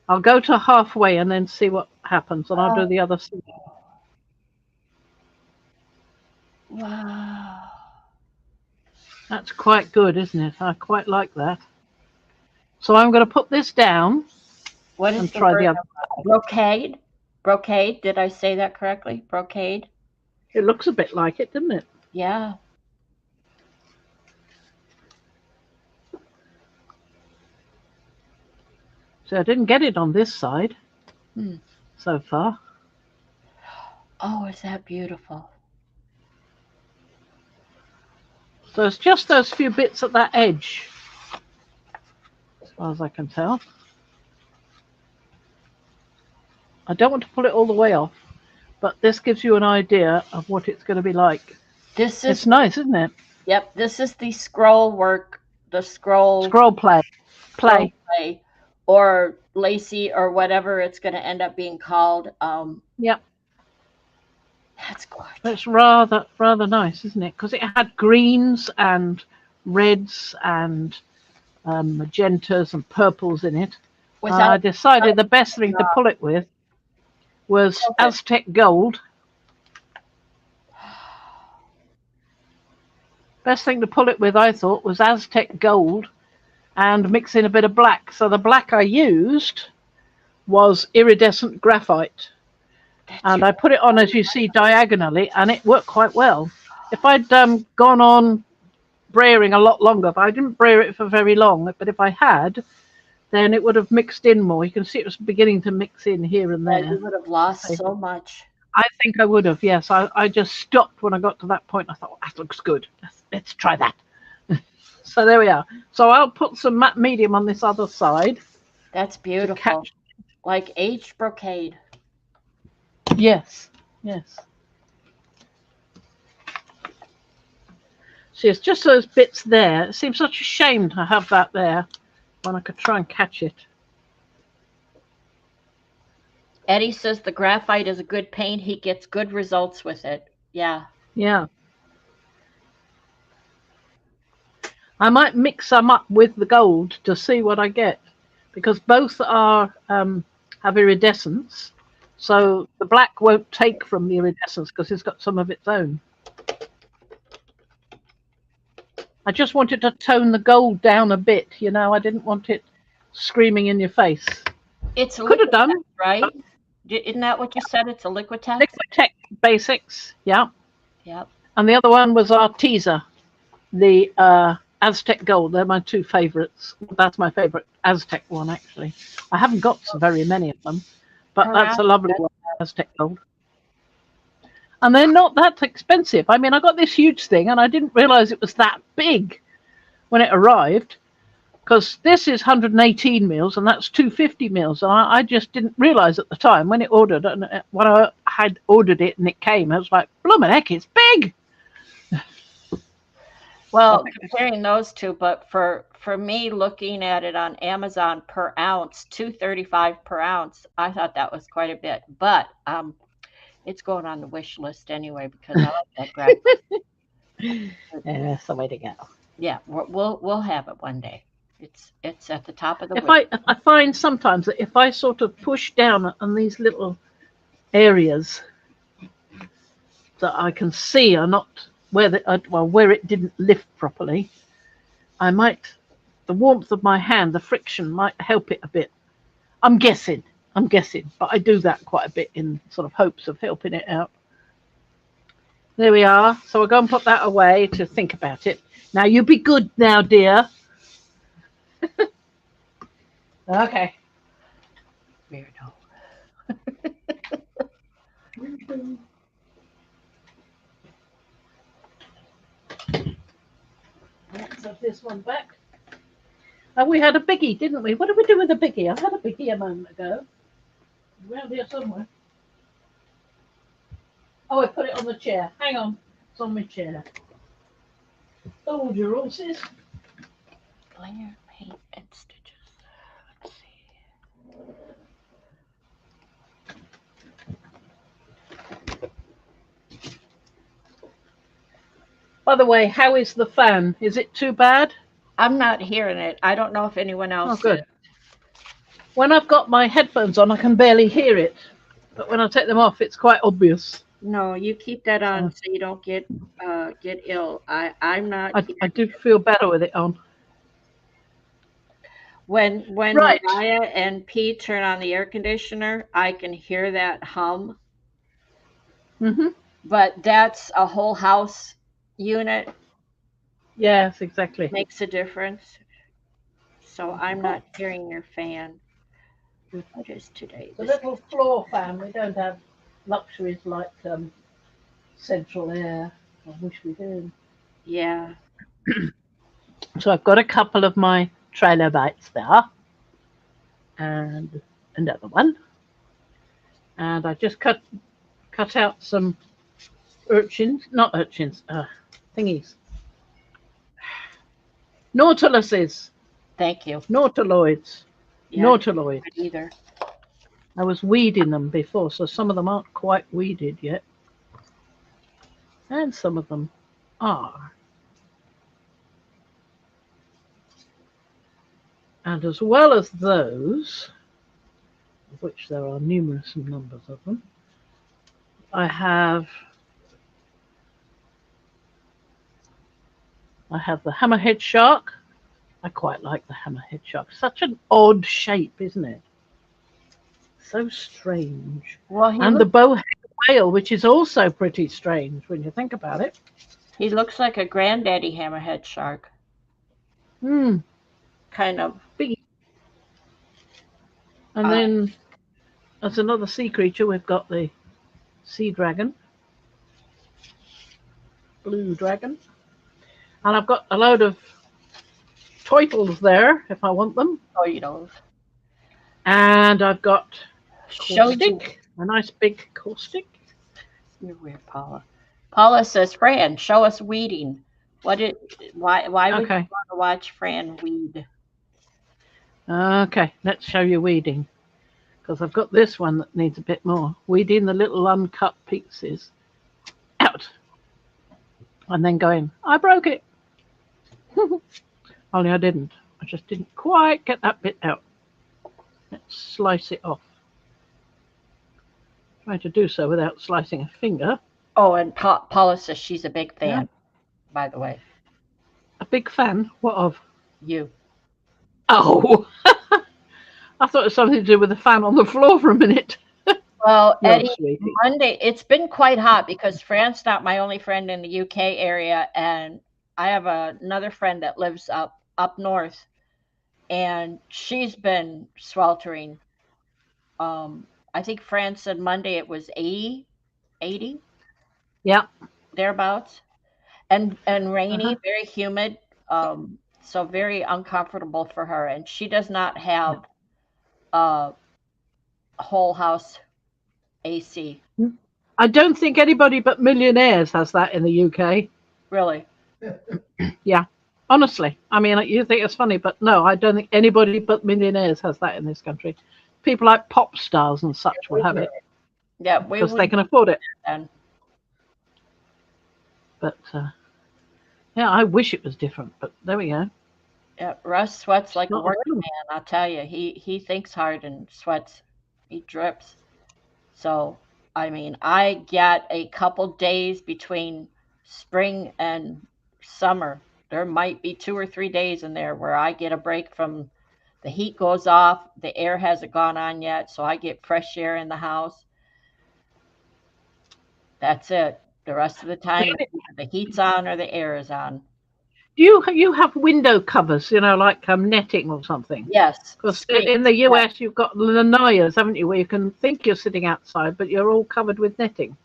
I'll go to halfway and then see what happens, and I'll do the other side. Wow. That's quite good, isn't it? I quite like that. So I'm going to put this down. What is and the try word? the other. Brocade? Brocade? Did I say that correctly? Brocade? It looks a bit like it, doesn't it? Yeah. So I didn't get it on this side so far. Oh, is that beautiful? So it's just those few bits at that edge, as far as I can tell. I don't want to pull it all the way off, but this gives you an idea of what it's going to be like. It's nice, isn't it? Yep, this is the scroll work, the scroll play, or lacy or whatever it's going to end up being called. Yep. That's gorgeous. It's rather nice, isn't it? Because it had greens and reds and magentas and purples in it. I decided the best thing to pull it with was Aztec gold. Best thing to pull it with, I thought, was Aztec gold and mix in a bit of black. So the black I used was iridescent graphite, and I put it on, as you see, diagonally, and it worked quite well. If I'd gone on brayering a lot longer, but I didn't brayer it for very long, but if I had, then it would have mixed in more. You can see it was beginning to mix in here and Yeah, there. you would have lost so much. I think I would have, yes. I just stopped when I got to that point. I thought, that looks good. Let's try that. So there we are. So I'll put some matte medium on this other side. That's beautiful. Like aged brocade. Yes, yes. See, it's just those bits there. It seems such a shame to have that there when I could try and catch it. Eddie says the graphite is a good paint. He gets good results with it. Yeah. Yeah. I might mix some up with the gold to see what I get, because both are have iridescence. So the black won't take from the iridescence because it's got some of its own. I just wanted to tone the gold down a bit, you know. I didn't want it screaming in your face. It's could have done, right? Isn't that what you said? It's a Liquitex? Liquitex Basics, yeah. Yep. And the other one was Arteza, the Aztec Gold. They're my two favorites. That's my favorite Aztec one, actually. I haven't got so very many of them, but that's a lovely one, Aztec Gold. And they're not that expensive. I mean, I got this huge thing, and I didn't realize it was that big when it arrived, because this is 118 mils, and that's 250 mils. And I just didn't realize at the time when it ordered, and when I had ordered it and it came, I was like, blooming heck, it's big. Well, comparing those two, but for me, looking at it on Amazon per ounce, $2.35 per ounce, I thought that was quite a bit. But it's going on the wish list anyway because I like that graphic. Yeah, that's the way to go. Yeah, we'll have it one day. It's at the top of the wish. I find sometimes that if I sort of push down on these little areas that I can see are not where where it didn't lift properly, the warmth of my hand, the friction might help it a bit. I'm guessing, but I do that quite a bit in sort of hopes of helping it out. There we are. So we'll go and put that away to think about it. Now you be good now, dear. Okay. Weirdo. Let's have this one back. And we had a biggie, didn't we? What did we do with the biggie? I had a biggie a moment ago. Around here somewhere. Oh, I put it on the chair. Hang on. It's on my chair. Hold your horses. Layer, paint, and stitches. Let's see. By the way, how is the fan? Is it too bad? I'm not hearing it. I don't know if anyone else. Oh, good. Is. When I've got my headphones on, I can barely hear it. But when I take them off, it's quite obvious. No, you keep that on so you don't get ill. I'm not. I do feel better with it on. When right. Mariah and Pete turn on the air conditioner, I can hear that hum. Mm-hmm. But that's a whole house unit. Yes, exactly. Makes a difference. So I'm not hearing your fan. What is today? It's a little floor fan. We don't have luxuries like central air. I wish we did. Yeah. So I've got a couple of my trilobites there. And another one. And I just cut out some thingies. Nautiluses. Thank you. Nautiloids. Yeah, Nautiloids. Either. I was weeding them before, so some of them aren't quite weeded yet. And some of them are. And as well as those, of which there are numerous numbers of them, I have the hammerhead shark, I quite like the hammerhead shark. Such an odd shape, isn't it? So strange. Well, And the bowhead whale, which is also pretty strange when you think about it. he looks like a granddaddy hammerhead shark, Hmm. kind of. Big. And Uh, then as another sea creature, we've got the sea dragon, blue dragon. And I've got a load of turtles there if I want them. Toitos. And I've got Show you. caustic, a nice big caustic. You're weird, Paula. Paula says, Fran, show us weeding. Why would you Okay. want to watch Fran weed? Okay, let's show you weeding. Because I've got this one that needs a bit more. Weeding the little uncut pieces out. And then going, I broke it. Only I didn't. I just didn't quite get that bit out. Let's slice it off. Trying to do so without slicing a finger. Oh, and Paula says she's a big fan, Yeah. by the way. A big fan? What of? You. Oh! I thought it was something to do with the fan on the floor for a minute. Well, You're Eddie, sweetie. Monday, it's been quite hot because Fran's not my only friend in the UK area, and I have another friend that lives up north, and she's been sweltering. I think Fran said Monday it was 80 Yeah. thereabouts, and rainy, Uh-huh. very humid, so very uncomfortable for her. And she does not have a whole house AC. I don't think anybody but millionaires has that in the UK. Really? Yeah. Honestly. I mean, you think it's funny, but no, I don't think anybody but millionaires has that in this country. People like pop stars and such will have it Yeah, we because would they can afford it. then. But yeah, I wish it was different, but there we go. Yeah, Russ sweats like a Not working around. man. I'll tell you, he thinks hard and sweats. He drips. So, I mean, I get a couple days between spring and summer. There might be 2 or 3 days in there where I get a break from the heat goes off, the air hasn't gone on yet, so I get fresh air in the house. That's it. The rest of the time, either the heat's on or the air is on. Do you have window covers, like netting or something? Yes, Because in screens. the Yeah, US you've got lanayas, haven't you, where you can think you're sitting outside, but you're all covered with netting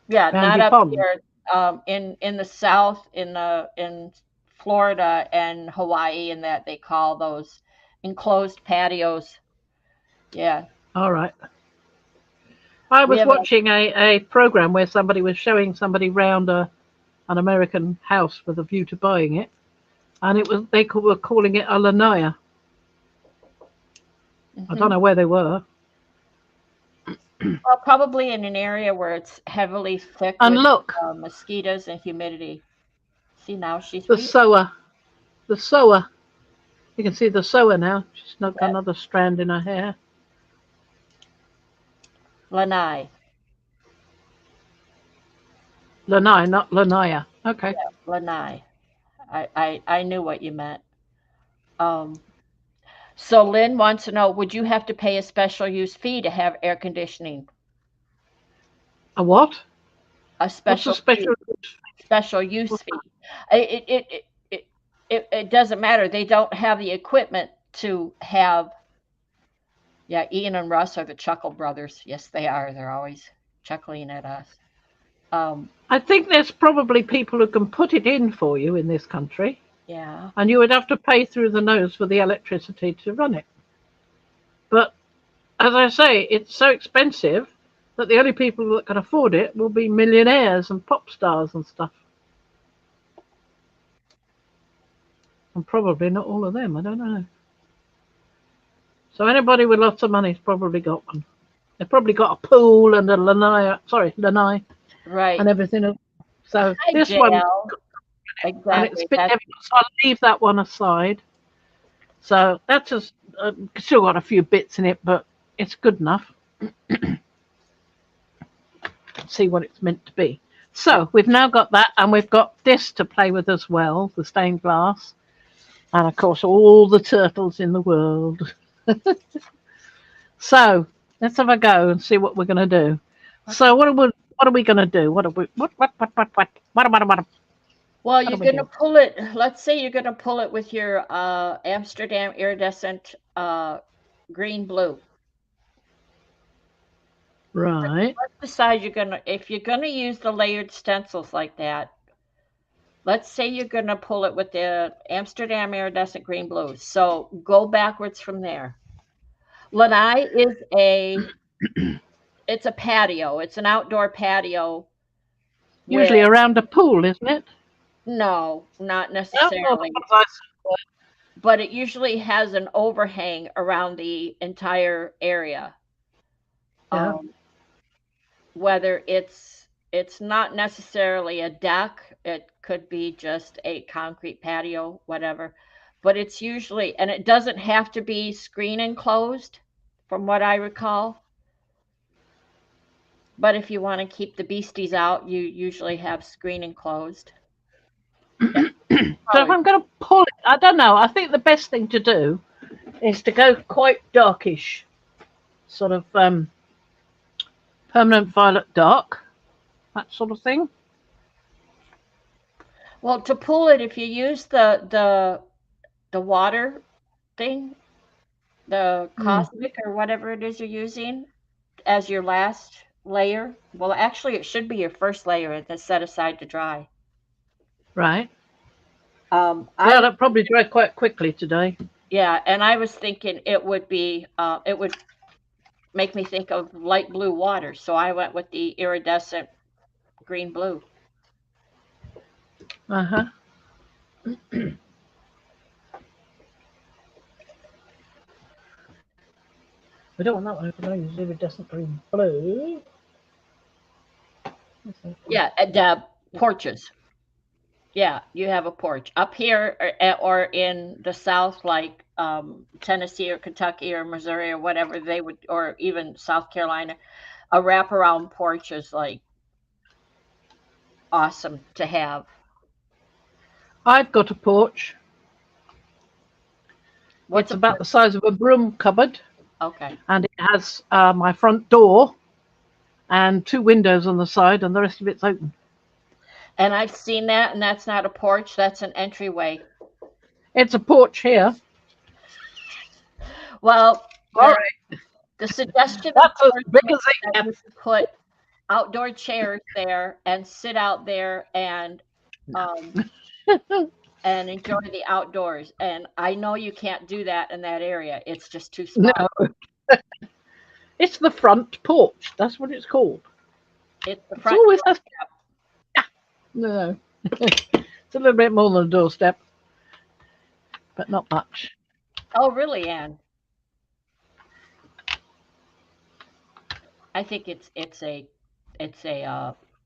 yeah, around not your up pond. here. In the south, in Florida and Hawaii, and that they call those enclosed patios. Yeah, All right. I we was have a watching a program where somebody was showing somebody round an American house with a view to buying it, and were calling it a lanaya. I don't mhm. know where they were. Well, probably in an area where it's heavily thick And with look, mosquitoes and humidity. See, now she's the weak. sower, the sower. You can see the sower now. She's not got Yeah, another strand in her hair. lanai. Lanai, not lanaya. Okay. Yeah, lanai. I knew what you meant. Um, so Lynn wants to know, would you have to pay a special use fee to have air conditioning? A what? A What's a special fee, special? special use fee. It doesn't matter. They don't have the equipment to have. Yeah, Ian and Russ are the Chuckle Brothers. Yes, they are. They're always chuckling at us. Um, I think there's probably people who can put it in for you in this country, yeah. and you would have to pay through the nose for the electricity to run it. But as I say, it's so expensive that the only people that can afford it will be millionaires and pop stars and stuff. And probably not all of them, I don't know. So anybody with lots of money's probably got one. They've probably got a pool and a lanai Right. and everything else. So Hi, this one, JL. and it's a Exactly. bit That's heavy, so I'll leave that one aside. So that's just still got a few bits in it, but it's good enough. See what it's meant to be. So we've now got that, and we've got this to play with as well, the stained glass. And of course, all the turtles in the world. So let's have a go and see what we're going to do. So what are we going to do? What are we? What? Well, What you're do we going to do? pull it. Let's say you're going to pull it with your Amsterdam iridescent green blue. Right. Let's decide if you're going to use the layered stencils like that. Let's say you're going to pull it with the Amsterdam iridescent green blue. So go backwards from there. Lanai is it's a patio. It's an outdoor patio with Usually around a pool, isn't it? no, not Oh, well, necessarily, that's what I but it usually has an overhang around the entire area. said. Yeah. Um, whether it's not necessarily a deck, it could be just a concrete patio, whatever. But it's usually, and it doesn't have to be screen enclosed, from what I recall. But if you want to keep the beasties out, you usually have screen enclosed. Yeah, So if probably. I'm going to pull it, I don't know. I think the best thing to do is to go quite darkish, sort of permanent violet dark, that sort of thing. Well, to pull it, if you use the water thing, the Mm, caustic or whatever it is you're using as your last layer. Well, actually, it should be your first layer and then set aside to dry. right. I Yeah, was that probably dried quite quickly today. yeah, and I was thinking it would make me think of light blue water, so I went with the iridescent green blue. Uh huh. We don't want that one. If I use iridescent green blue. Yeah, the porches. Yeah, you have a porch up here or in the South, like Tennessee or Kentucky or Missouri or whatever they would, or even South Carolina. A wraparound porch is like awesome to have. I've got a porch. What's It's a about porch? the size of a broom cupboard, Okay. and it has my front door and two windows on the side, and the rest of it's open. And I've seen that, and that's not a porch, that's an entryway. It's a porch here. Well, All the suggestion of That's as porch big is as it that you gets. should put outdoor chairs there and sit out there um, and enjoy the outdoors. And I know you can't do that in that area. It's just too small. No, it's the front porch. That's what it's called. It's the It's front always has. doorstep. No, it's a little bit more than a doorstep, but not much. Oh, really, Anne? I think it's a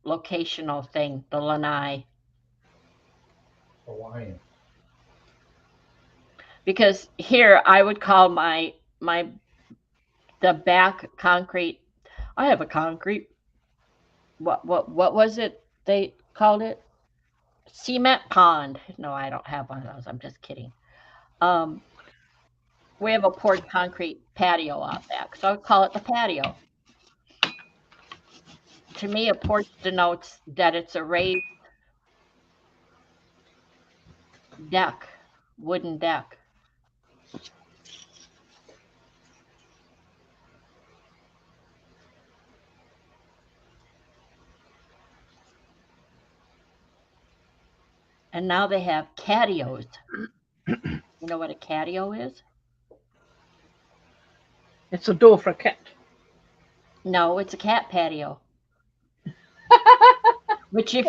locational thing, the lanai, Hawaiian. because here I would call my the back concrete. I have a concrete. What was it they called it? Cement pond. No, I don't have one of those. I'm just kidding. Um, we have a poured concrete patio out back, so I would call it the patio. To me, a porch denotes that it's a raised deck, wooden deck. And now they have catios. You know what a catio is? It's a door for a cat. No, it's a cat patio. Which if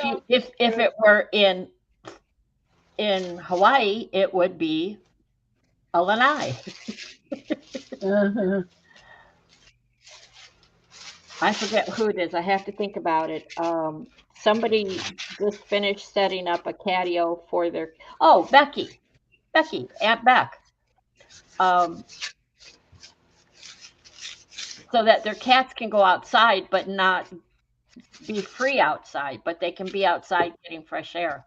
it were in Hawaii, it would be a lanai. Uh-huh. I forget who it is. I have to think about it. Somebody just finished setting up a catio for their. Oh, Becky, Aunt Beck. Um, so that their cats can go outside, but not be free outside, but they can be outside getting fresh air.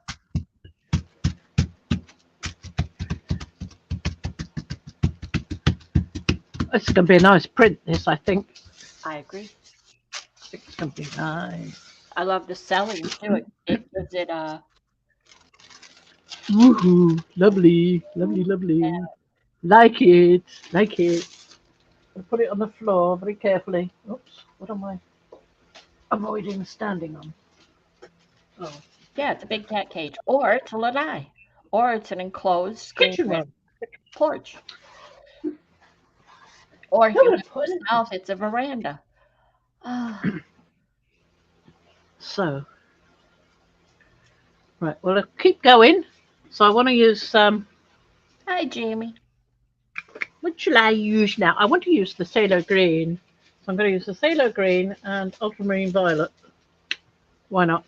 It's going to be a nice print, this, I think. I agree. I think it's going to be nice. I love the selling too. It gives it Woohoo! Lovely, lovely, lovely. Like it, like it. I'll put it on the floor very carefully. Oops, what am I avoiding standing on? Oh, yeah, it's a big cat cage, or it's a lanai, or it's an enclosed screen kitchen rug. porch, or if No, you I live put in it. the south, it's a veranda. Ah, So, right, well, I'll keep going. So I want to use hi, Jamie. what shall I use now? I want to use the Sailor Green. So I'm going to use the Sailor Green and Ultramarine Violet. Why not?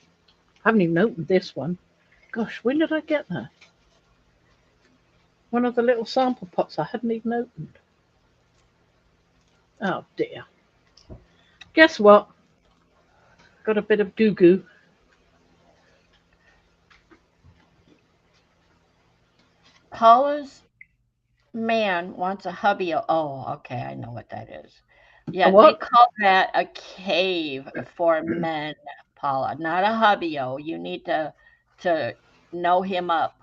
I haven't even opened this one. Gosh, when did I get that? One of the little sample pots I hadn't even opened. Oh dear. Guess what? Got a bit of goo goo. Paula's man wants a hubby. Oh, okay, I know what that is. A Yeah, they what? call that a cave for men, Paula, not a hubby-o. You need to know him up,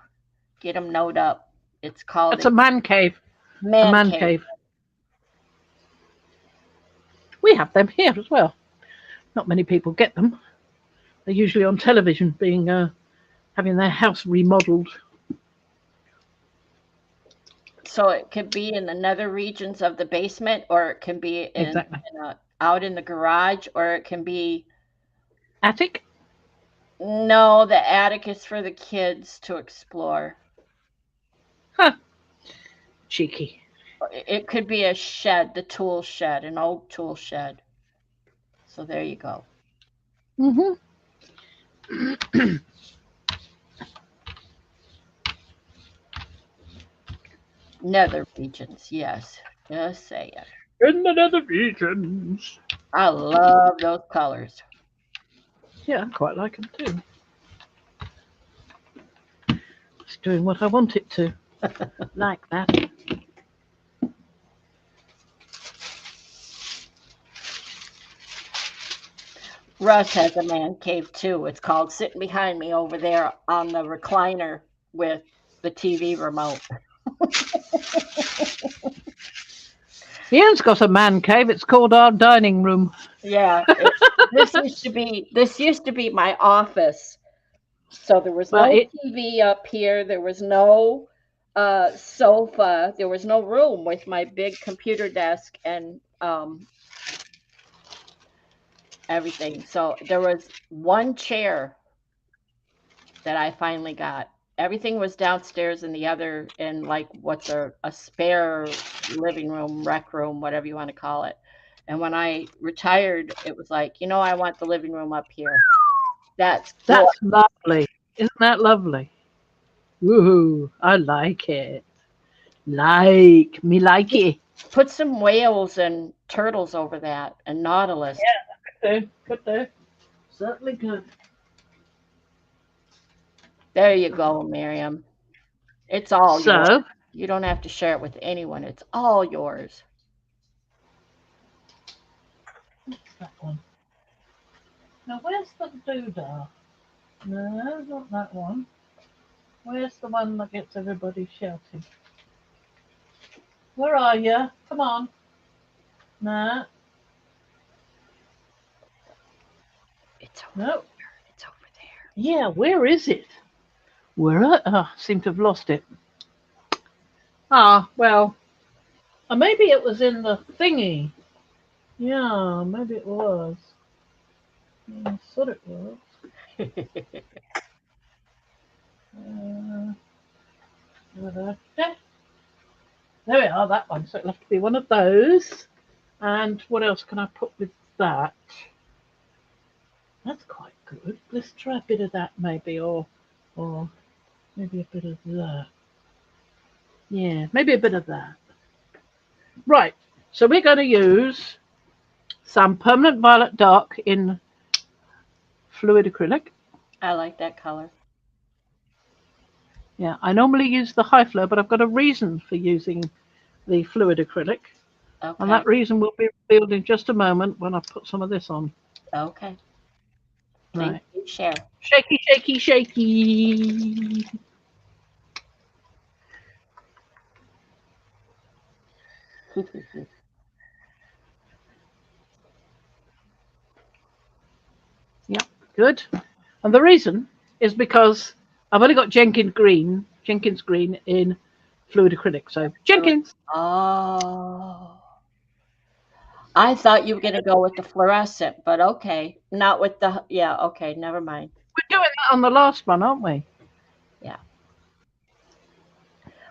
get him knowed up. It's called It's a a man cave. A man man cave. cave. We have them here as well. Not many people get them. They're usually on television, being having their house remodeled. So it could be in the nether regions of the basement, or it can be Exactly. out in the garage, or it can be Attic. no, the attic is for the kids to explore. Huh. Cheeky. It could be a shed, the tool shed, an old tool shed. So there you go. Mm-hmm. Nether regions, yes. Just saying. In the nether regions. I love those colors. Yeah, I quite like them too. It's doing what I want it to. Like that. Russ has a man cave too. It's called sitting behind me over there on the recliner with the TV remote. Ian's got a man cave. It's called our dining room. Yeah, this used to be my office. So there was But no it TV up here. There was no sofa. There was no room with my big computer desk and everything. So there was one chair that I finally got. Everything was downstairs in like what's a spare living room, rec room, whatever you want to call it. And when I retired, it was like, I want the living room up here. That's good. that's lovely. Isn't that lovely? Woohoo! I like it. Like it. Put some whales and turtles over that and nautilus. Good, good. Certainly good. There you go, Miriam. It's all yours. So You don't have to share it with anyone. It's all yours. that one. Now where's the doodah? No, not that one. Where's the one that gets everybody shouting? Where are you? Come on. No, It's over no. there. It's over there. Yeah, where is it? Seem to have lost it. Ah, well, maybe it was in the thingy. Yeah, maybe it was. I thought it was. Uh, there we are, that one. So it'll have to be one of those. And what else can I put with that? That's quite good. Let's try a bit of that maybe, or maybe a bit of that. Yeah, maybe a bit of that. Right. So we're going to use some permanent violet dark in fluid acrylic. I like that color. Yeah, I normally use the high flow, but I've got a reason for using the fluid acrylic. And Okay. that reason will be revealed in just a moment when I put some of this on. Okay. Right. Please share. Shaky, shaky, shaky. Yeah, good. And the reason is because I've only got Jenkins green in fluid acrylic. So Jenkins. Oh. I thought you were going to go with the fluorescent, but okay. Not with the, yeah, okay, never mind. We're doing that on the last one, aren't we? Yeah.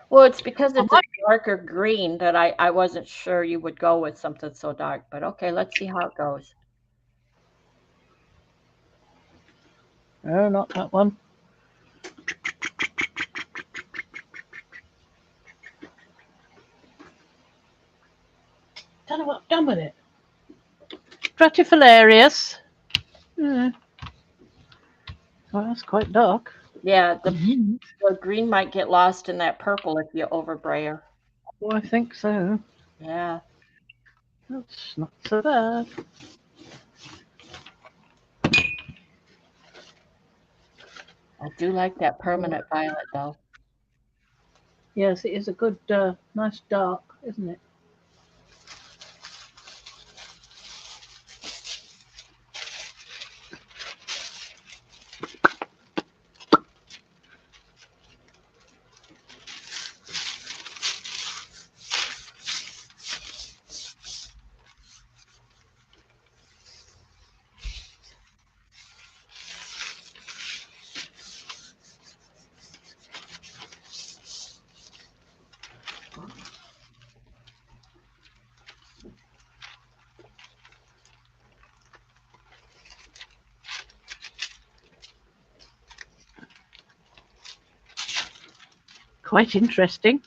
Well, it's because I it's a might, darker green that I wasn't sure you would go with something so dark, but okay, let's see how it goes. no, not that one. Don't know what I've done with it. Stratifilarius. Well, that's quite dark. Yeah, the green might get lost in that purple if you overbrayer. Oh, I think so. Yeah. That's not so bad. I do like that permanent violet though. Yes, it is a good, nice dark, isn't it? Quite interesting.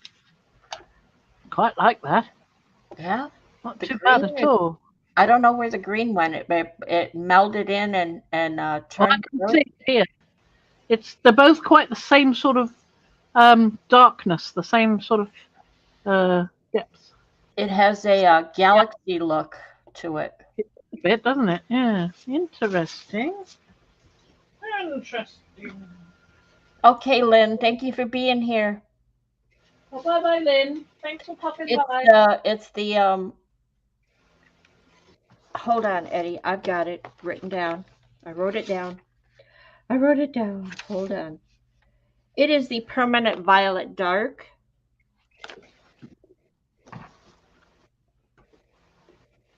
Quite like that. Yeah. Not The too bad green at is, all. I don't know where the green went. It melded in and Well, I turned can really. see it here. They're both quite the same sort of darkness, the same sort of depth. It has a Yeah, galaxy look to it. a bit, doesn't it? Yeah, interesting. Interesting. Okay, Lynn, thank you for being here. Well, bye bye, Lynn. Thanks for popping It's by. the hold on, Eddie. I've got it written down. I wrote it down. I wrote it down. Hold on. It is the permanent violet dark.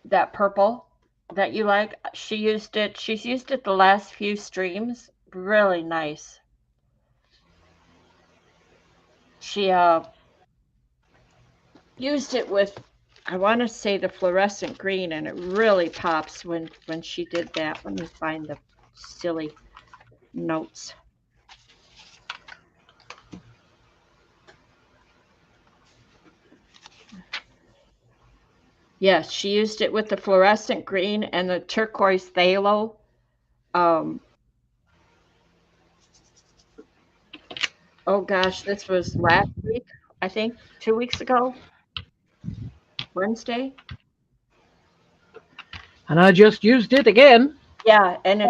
That purple that you like. She used it. She's used it the last few streams. Really nice. She used it with, I want to say, the fluorescent green, and it really pops when she did that. Let me find the silly notes. Yes, she used it with the fluorescent green and the turquoise phthalo. Um, oh gosh, this was last week, I think, 2 weeks ago, Wednesday. And I just used it again. Yeah, and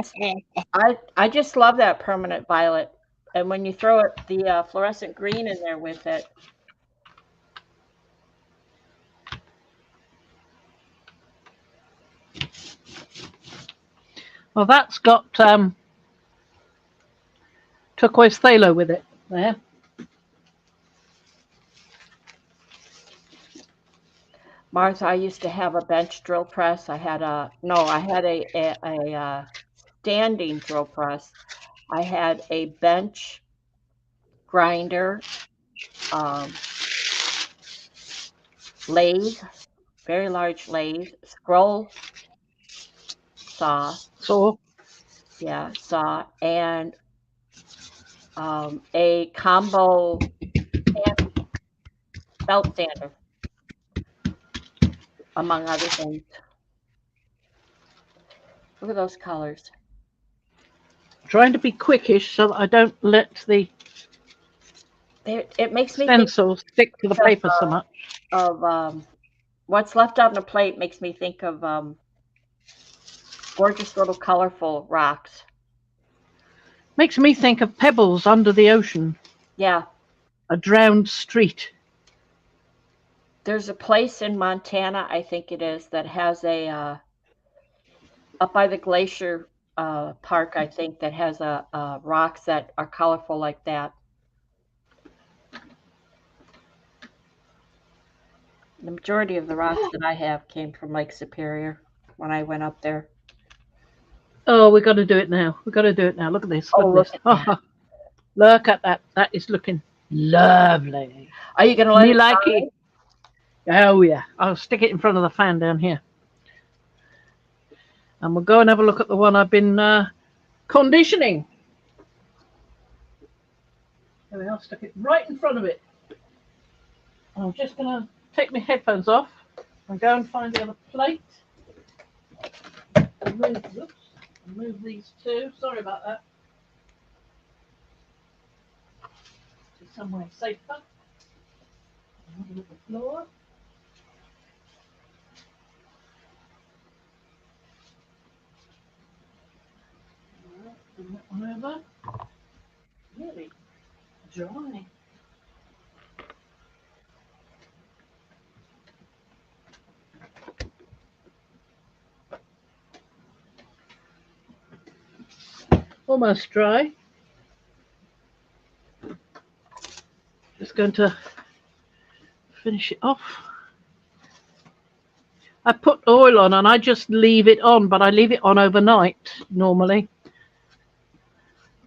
I just love that permanent violet. And when you throw it the fluorescent green in there with it, Well, that's got turquoise phthalo with it there. Martha, I used to have a bench drill press. I had a standing drill press. I had a bench grinder, lathe, very large lathe, scroll saw, So, saw, and a combo belt sander, among other things. Look at those colors. trying to be quickish so that I don't let the It makes me think stencil stick to the paper so much. of what's left on the plate makes me think of gorgeous little colorful rocks. Makes me think of pebbles under the ocean. Yeah. A drowned street. There's a place in Montana, I think it is, that has a up by the glacier park, I think, that has a rocks that are colorful like that. The majority of the rocks that I have came from Lake Superior when I went up there. Oh, we got to do it now. We got to do it now. Look at this. Oh, Look look at at this. that. Look at that. That is looking lovely. Are you going to let Me it like dry? it. Oh yeah. I'll stick it in front of the fan down here. And we'll go and have a look at the one I've been conditioning. There we are. Stick it right in front of it. I'm just going to take my headphones off and go and find the other plate. Move these two. Sorry about that. To somewhere safer. Have a look at the floor. Bring that one over. Really dry. Almost dry. Just going to finish it off. I put oil on and I just leave it on, but I leave it on overnight normally.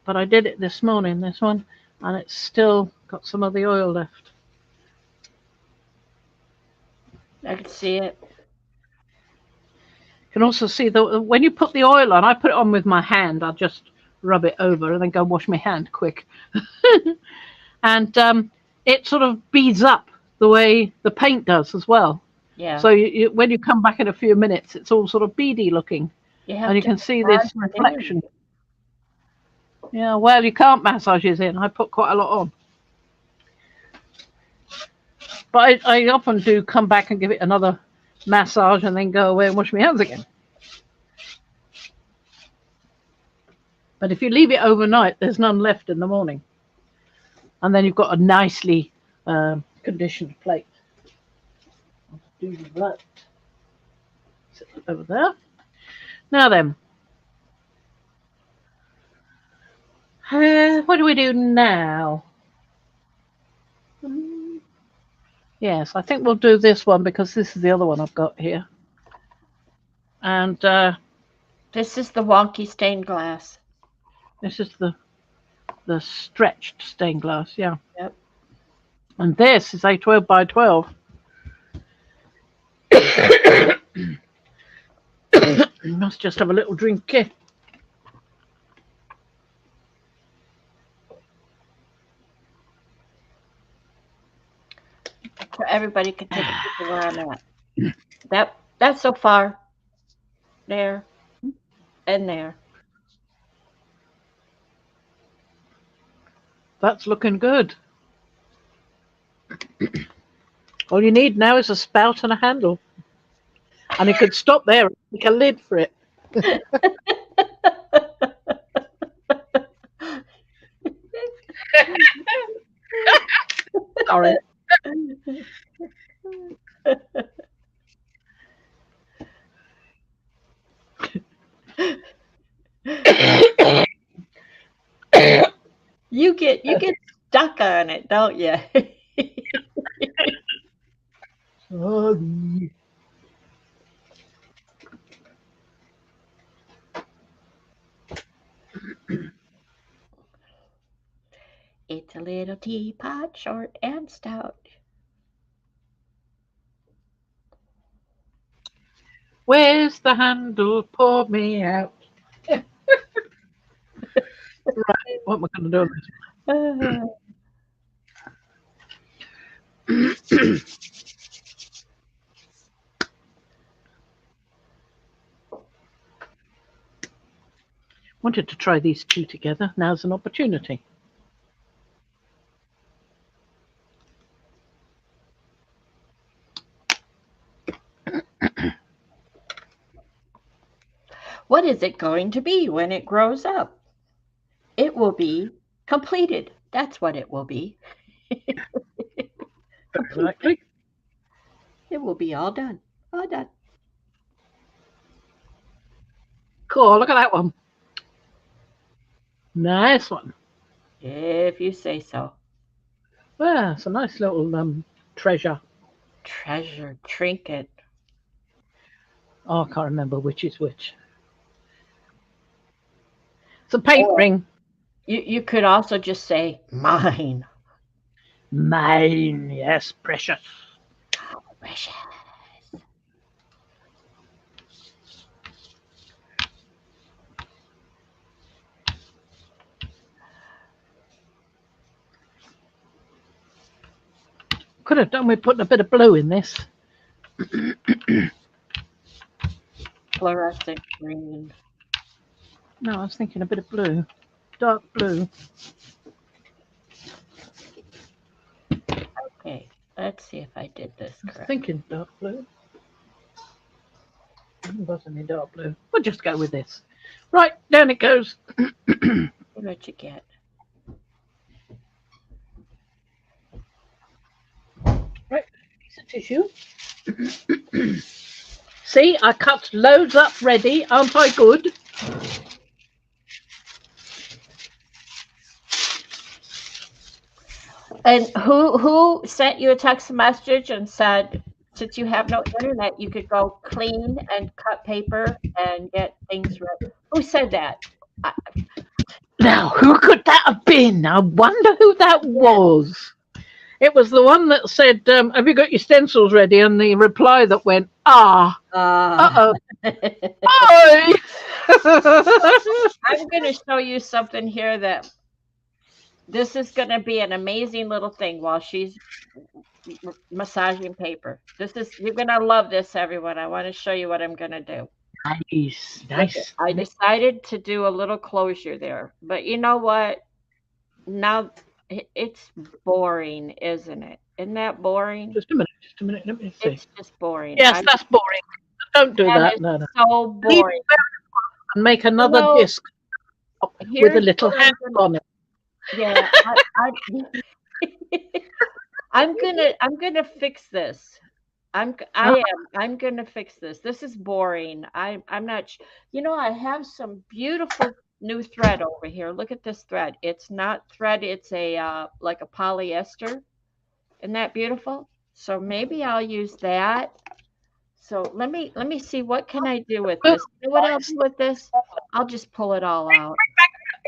But I did it this morning, this one, and it's still got some of the oil left. I can see it. You can also see that when you put the oil on, I put it on with my hand. I just rub it over and then go wash my hand quick. And it sort of beads up the way the paint does as well. Yeah. So when you come back in a few minutes, it's all sort of beady looking. And you can see this reflection. Yeah, well, you can't massage it in. I put quite a lot on. But I often do come back and give it another massage and then go away and wash my hands again. But if you leave it overnight, there's none left in the morning. And then you've got a nicely conditioned plate. I'll do that. Sit over there. Now then, what do we do now? Yes, I think we'll do this one because this is the other one I've got here. And this is the wonky stained glass. This is the stretched stained glass, yeah. Yep. And this is a 12 by 12. You must just have a little drink here. So everybody can take a look at where I'm at. That's so far. There. And there. That's looking good. All you need now is a spout and a handle. And it could stop there and make a lid for it. Sorry. You get stuck on it, don't you? Sorry. It's a little teapot, short and stout. Where's the handle? Pour me out. Right, what am I going to do on this? Wanted to try these two together. Now's an opportunity. is it going to be when it grows up? It will be completed. That's what it will be. Complete. Likely. It will be all done. All done. Cool. Look at that one. Nice one. If you say so. Well, it's a nice little treasure. Treasure, trinket. Oh, I can't remember which is which. It's a paint Or ring. you could also just say mine. Mine, yes, precious. Precious. Could have done with putting a bit of blue in this. Fluorescent green. No, I was thinking a bit of blue. Dark blue. Okay, let's see if I did this I was correct. thinking dark blue. It wasn't any dark blue. We'll just go with this. Right, down it goes. What you get? Right, piece of tissue. See, I cut loads up ready. Aren't I good? And who sent you a text message and said, since you have no internet, you could go clean and cut paper and get things ready? Who said that? Now, who could that have been? I wonder who that was. It was the one that said, have you got your stencils ready? And the reply that went, uh-oh. Hi. I'm going to show you something here that this is going to be an amazing little thing while she's massaging paper. You're going to love this, everyone. I want to show you what I'm going to do. Nice. I decided to do a little closure there, but you know what? Now it's boring, isn't it? Isn't that boring? Just a minute. Let me see. It's just boring. Yes, that's boring. Don't do that. No. So boring. And make another disc with a little hand on it. Yeah, I'm gonna fix this. I'm gonna fix this. This is boring. I'm not. I have some beautiful new thread over here. Look at this thread. It's not thread. It's a like a polyester. Isn't that beautiful? So maybe I'll use that. So let me see what can I do with this. You know what I'll do with this? I'll just pull it all out.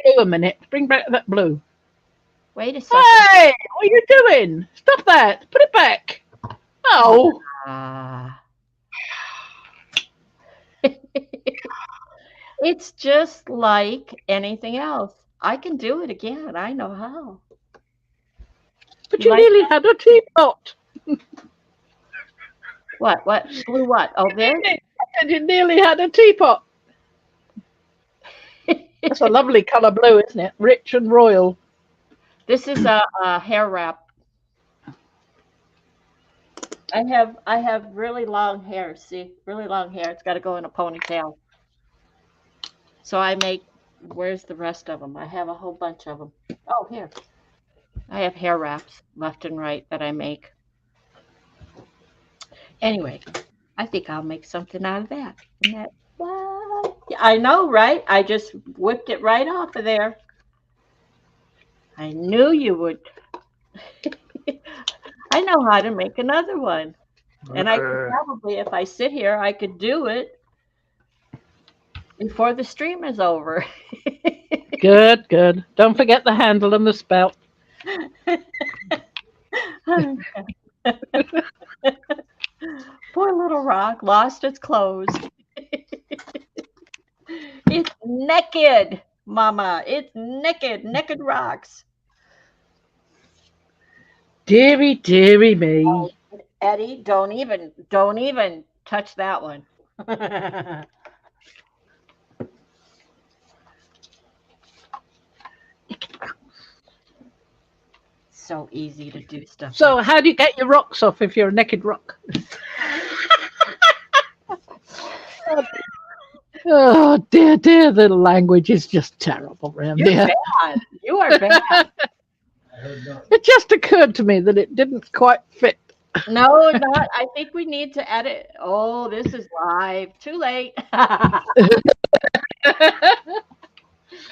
Blue a minute. Bring back that blue. Wait a second. Hey, what are you doing? Stop that. Put it back. Oh. It's just like anything else. I can do it again. I know how. But you nearly had a teapot. What? Blue what? Oh, this? And you nearly had a teapot. That's a lovely colour blue, isn't it? Rich and royal. This is a hair wrap. I have really long hair. See, really long hair. It's got to go in a ponytail. So I make. Where's the rest of them? I have a whole bunch of them. Oh, here. I have hair wraps left and right that I make. Anyway, I think I'll make something out of that. What? I know, right? I just whipped it right off of there. I knew you would. I know how to make another one. And I could probably, if I sit here, I could do it before the stream is over. Good. Don't forget the handle and the spout. Poor little rock lost its clothes. It's naked, Mama. It's naked rocks. Deary me. Oh, Eddie, don't even touch that one. So easy to do stuff. So how do you get your rocks off if you're a naked rock? Oh dear, dear, the language is just terrible around You're here. bad. You are bad. It just occurred to me that it didn't quite fit. No, not. I think we need to edit. Oh, this is live. Too late.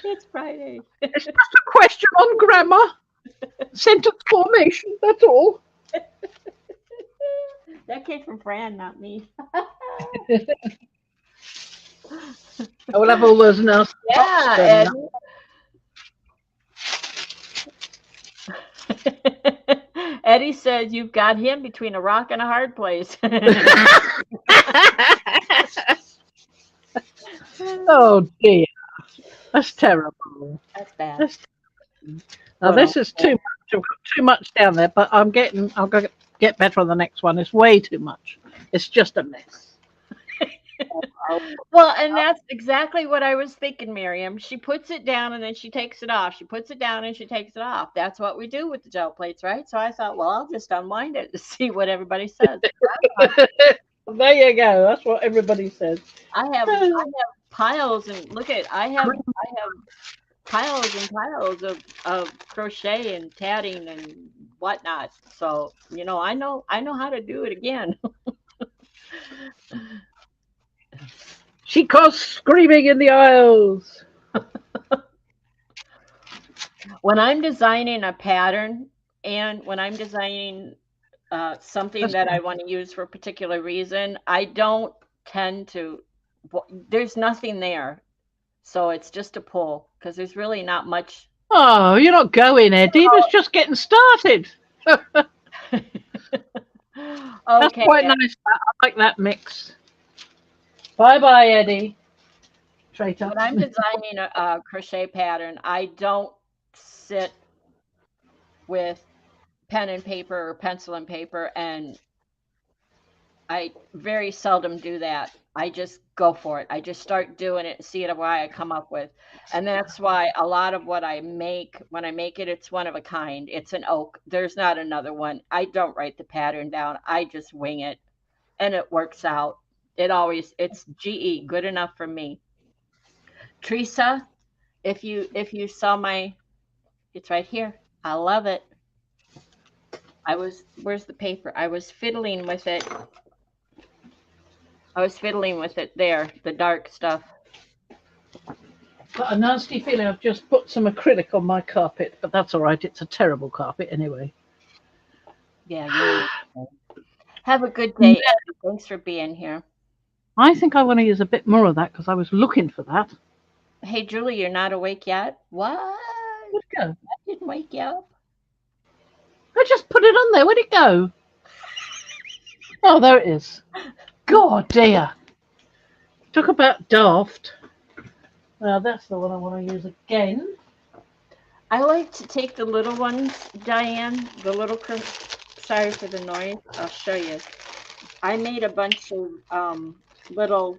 It's Friday. It's just a question on grammar, sentence formation, that's all. That came from Fran, not me. I will have all those nasty pops Yeah, turning Eddie. Eddie said you've got him between a rock and a hard place. Oh dear, that's terrible. That's bad. That's, now this is too much. I've got too much down there, but I'll go get better on the next one. It's way too much. It's just a mess. Well, and that's exactly what I was thinking, Miriam. She puts it down and then she takes it off. She puts it down and she takes it off. That's what we do with the gel plates, right? So I thought, well, I'll just unwind it to see what everybody says. There you go. That's what everybody says. I have piles and look at I have piles and piles of crochet and tatting and whatnot. So I know how to do it again. She caused screaming in the aisles. When I'm designing a pattern and when I'm designing something that I want to use for a particular reason, I don't tend to. There's nothing there, so it's just a pull because there's really not much. Oh, you're not going, Eddie. It's just getting started. Okay, That's quite nice. I like that mix. Bye, Eddie. Traitor. When I'm designing a crochet pattern, I don't sit with pen and paper or pencil and paper, and I very seldom do that. I just go for it. I just start doing it and see what I come up with. And that's why a lot of what I make, when I make it, it's one of a kind. It's an oak. There's not another one. I don't write the pattern down. I just wing it and it works out. It's GE, good enough for me. Teresa, if you saw it's right here. I love it. Where's the paper? I was fiddling with it there, the dark stuff. Got a nasty feeling I've just put some acrylic on my carpet, but that's all right. It's a terrible carpet anyway. Yeah. Have a good day. Thanks for being here. I think I want to use a bit more of that because I was looking for that. Hey, Julie, you're not awake yet? What? Where'd it go? I didn't wake you up. I just put it on there. Where'd it go? Oh, there it is. God dear. Talk about daft. Well, that's the one I want to use again. I like to take the little ones, Diane, sorry for the noise. I'll show you. I made a bunch of little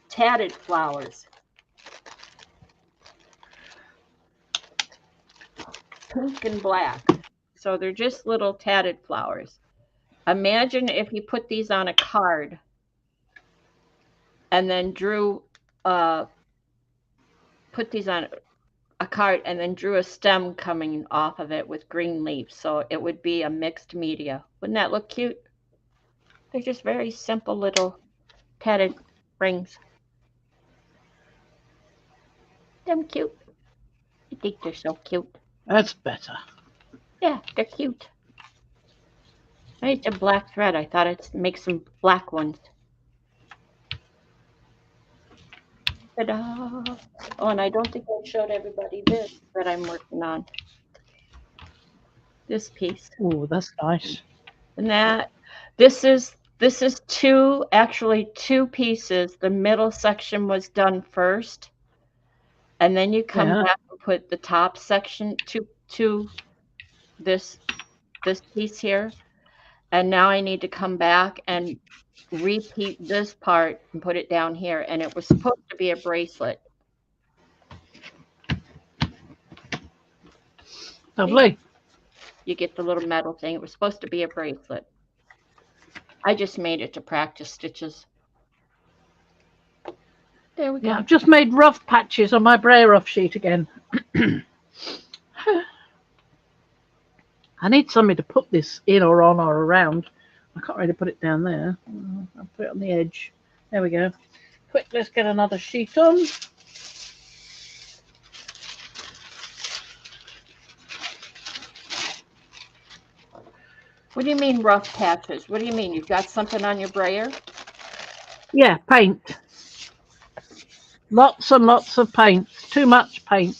tatted flowers. Pink and black. So they're just little tatted flowers. Imagine if you put these on a card and then put these on a card and then drew a stem coming off of it with green leaves. So it would be a mixed media. Wouldn't that look cute? They're just very simple little tatted rings. Them cute. I think they're so cute. That's better. Yeah, they're cute. I need a black thread. I thought I'd make some black ones. Ta-da! Oh, and I don't think I showed everybody this that I'm working on. This piece. Oh, that's nice. And this is two pieces. The middle section was done first, and then you come back and put the top section to this piece here. And now I need to come back and repeat this part and put it down here. And it was supposed to be a bracelet. Lovely. You get the little metal thing. It was supposed to be a bracelet. I just made it to practice stitches. There we Yeah, go. I've just made rough patches on my brayer off sheet again. I need somebody to put this in or on or around. I can't really put it down there. I'll put it on the edge. There we go. Quick, let's get another sheet on. What do you mean rough patches? What do you mean? You've got something on your brayer? Yeah, paint. Lots and lots of paint. Too much paint.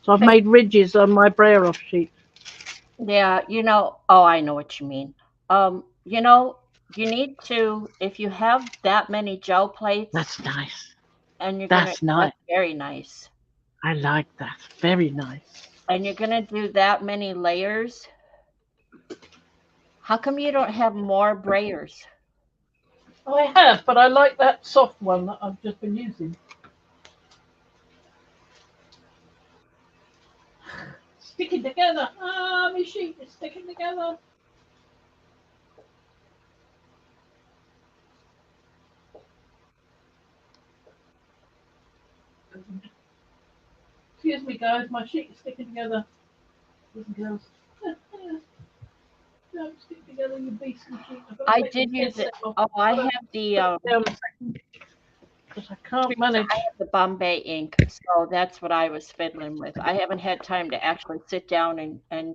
So I've made ridges on my brayer off sheet. Yeah, oh, I know what you mean. You know, you need to, if you have that many gel plates That's nice. and That's nice. that's very nice. I like that. Very nice. And you're gonna do that many layers. How come you don't have more brayers? Oh, I have, but I like that soft one that I've just been using. Sticking together. Ah, my sheet is sticking together. Excuse me, guys. My sheet is sticking together. Boys and girls. Don't stick together, you beastly sheet. I've got to I take did the use it. headset off. Oh, I I've got to have the put it down a second because I can't manage. I have the Bombay ink, so that's what I was fiddling with. I haven't had time to actually sit down and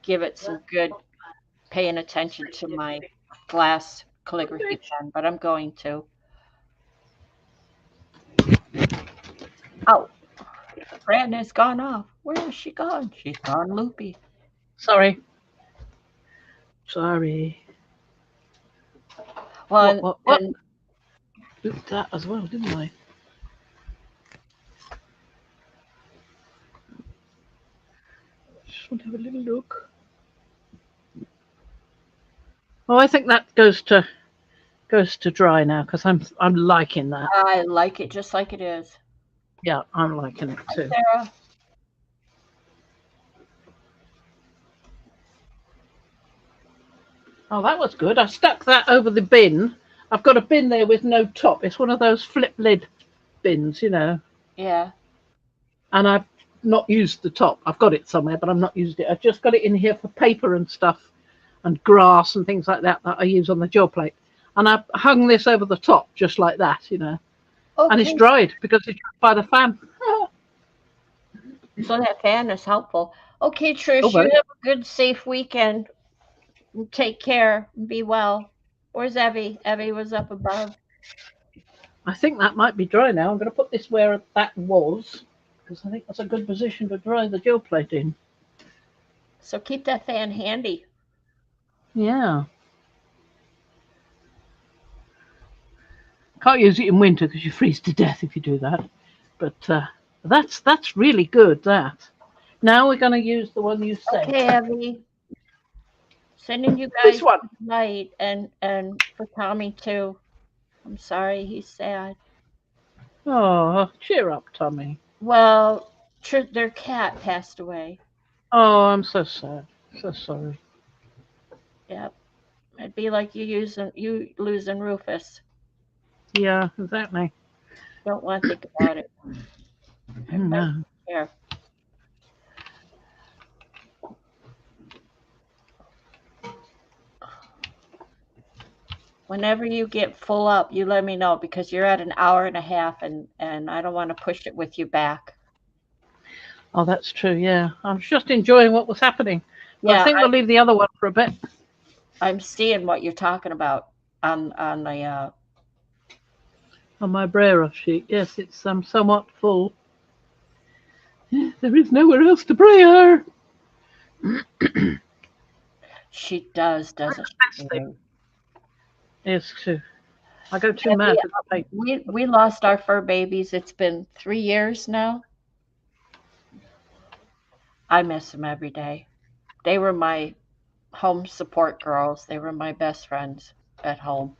give it some good paying attention to my glass calligraphy pen, but I'm going to. Oh, Fran has gone off. Where has she gone? She's gone loopy. Sorry. Sorry. Well, What? and Looked that as well, didn't I? Just want to have a little look. Oh, I think that goes to dry now because I'm liking that. I like it just like it is. Yeah, I'm liking it Hi, too. Sarah. Oh, that was good. I stuck that over the bin. I've got a bin there with no top. It's one of those flip lid bins, Yeah. and I've not used the top. I've got it somewhere, but I've not used it. I've just got it in here for paper and stuff and grass and things like that I use on the gel plate. And I've hung this over the top just like that, and it's Okay. dried because it's by the fan. So that fan is helpful. Okay, Oh, Trish, you very. have a good, safe weekend. Take care. Be well. Where's Evie? Evie was up above. I think that might be dry now. I'm going to put this where that was because I think that's a good position to dry the gel plate in. So keep that fan handy. Yeah. Can't use it in winter because you freeze to death if you do that. But that's really good. That. Now we're going to use the one you said. Okay, Evie. Sending you This guys one. good night and for Tommy too. I'm sorry he's sad. Oh, cheer up, Tommy. Well, their cat passed away. Oh, I'm so sad. So sorry. Yep. It'd be like you losing Rufus. Yeah, exactly. Don't want to think about it. Everybody No. here. Whenever you get full up, you let me know because you're at an hour and a half and I don't want to push it with you back. Oh, that's true. Yeah, I was just enjoying what was happening. But I Yeah, think we'll leave the other one for a bit. I'm seeing what you're talking about on the On my brayer off sheet. Yes, it's somewhat full. There is nowhere else to brayer. she doesn't she? Really? Yes, too. I go too mad with the paper. We lost our fur babies. It's been 3 years now. I miss them every day. They were my home support girls. They were my best friends at home.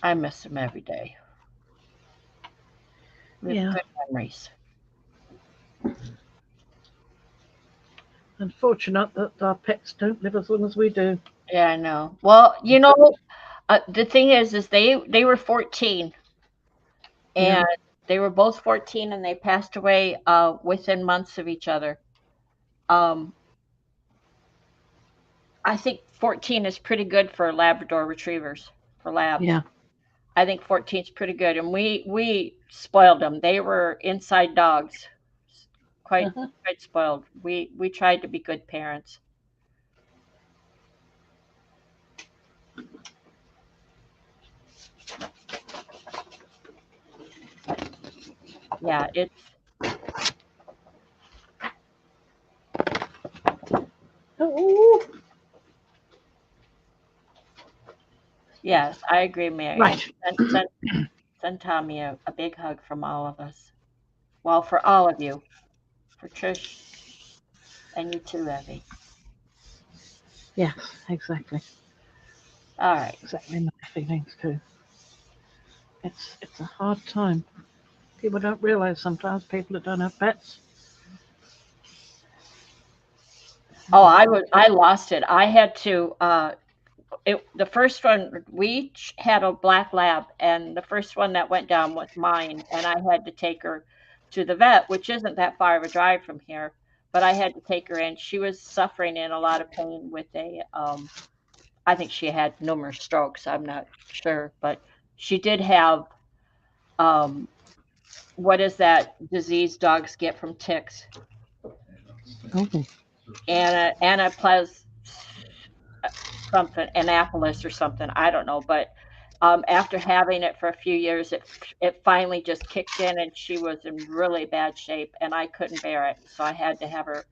I miss them every day. We have Yeah. good memories. Unfortunate that our pets don't live as long as we do. Yeah, I know. Well, The thing is they were 14, Yeah. and they were both 14, and they passed away within months of each other. Um, I think 14 is pretty good for Labrador retrievers, for labs. Yeah. I think 14 is pretty good, and we spoiled them. They were inside dogs, quite Uh-huh. quite spoiled. We tried to be good parents. Yeah, it's Oh, yes, I agree, Mary. And right. send Tommy a big hug from all of us. Well, for all of you, for Trish and you too, Evie. Yes, exactly. All right. Exactly my feelings too. It's a hard time. People don't realize sometimes people that don't have pets. Oh, Oh, I lost it. I had to the first one we had a black lab, and the first one that went down was mine, and I had to take her to the vet, which isn't that far of a drive from here, but I had to take her in. She was suffering in a lot of pain with a I think she had numerous strokes. I'm not sure, but she did have um what is that disease dogs get from ticks? oh, Anaplas something, Annapolis or something. I don't know, but after having it for a few years, it finally just kicked in, and she was in really bad shape, and I couldn't bear it, so I had to have her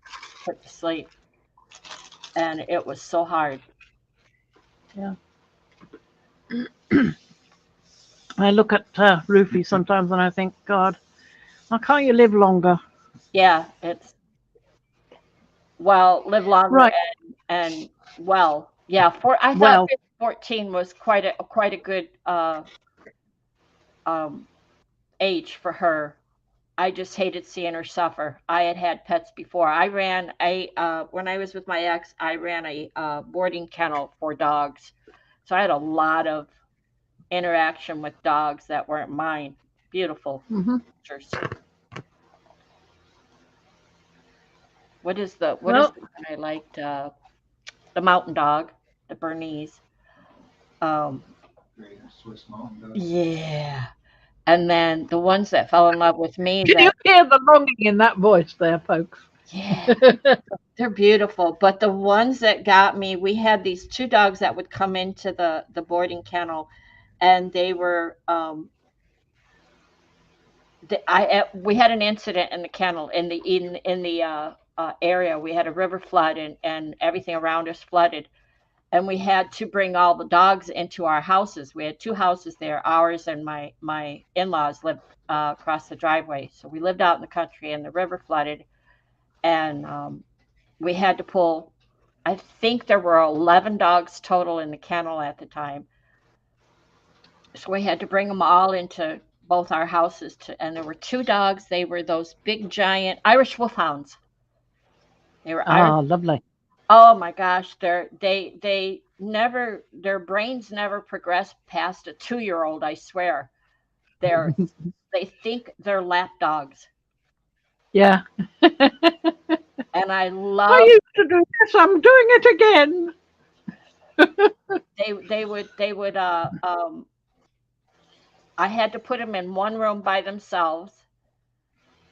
put to sleep, and it was so hard. yeah. I look at Rufy sometimes and I think, God, why can't you live longer? Yeah, it's well, live longer Right. and well, yeah. I thought Well, 14 was quite a good um, age for her. I just hated seeing her suffer. I had had pets before. I when I was with my ex, I ran a boarding kennel for dogs. So I had a lot of interaction with dogs that weren't mine. Beautiful hmm creatures. What is well, the one I liked? The mountain dog, the Bernese. Um, yeah. And then the ones that fell in love with me can you that hear the longing in that voice there, folks? yeah. They're beautiful, but the ones that got me, we had these two dogs that would come into the boarding kennel, and they were we had an incident in the kennel in the area. We had a river flood, and everything around us flooded, and we had to bring all the dogs into our houses. We had two houses there, ours and my in-laws lived across the driveway. So we lived out in the country, and the river flooded, and we had to pull. I think there were 11 dogs total in the kennel at the time. So we had to bring them all into both our houses and there were two dogs. They were those big giant Irish wolfhounds. They were Irish. Ah, lovely. Oh my gosh, they never their brains never progressed past a 2-year-old, I swear. They're they think they're lap dogs. Yeah. And I I love used to do this. I'm doing it again. they would I had to put them in one room by themselves,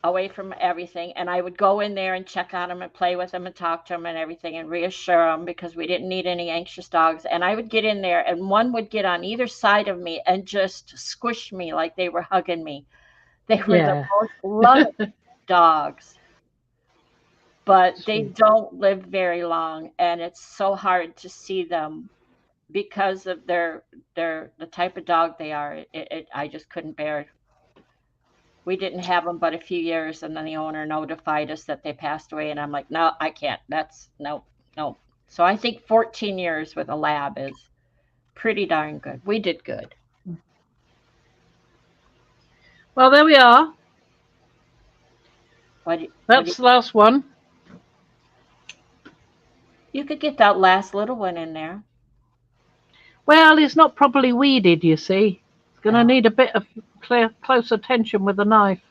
away from everything, and I would go in there and check on them and play with them and talk to them and everything and reassure them because we didn't need any anxious dogs. And I would get in there, and one would get on either side of me and just squish me like they were hugging me. They were the Yeah. most loving dogs, but they Sweet. don't live very long, and it's so hard to see them because of their the type of dog they are. I just couldn't bear it. We didn't have them but a few years, and then the owner notified us that they passed away, and I'm like, no, I can't. That's no, no. So I think 14 years with a lab is pretty darn good. We did good. Well, there we are. What That's the last one. you could get that last little one in there. Well, it's not properly weeded, you see. It's going to Oh. need a bit of close attention with the knife.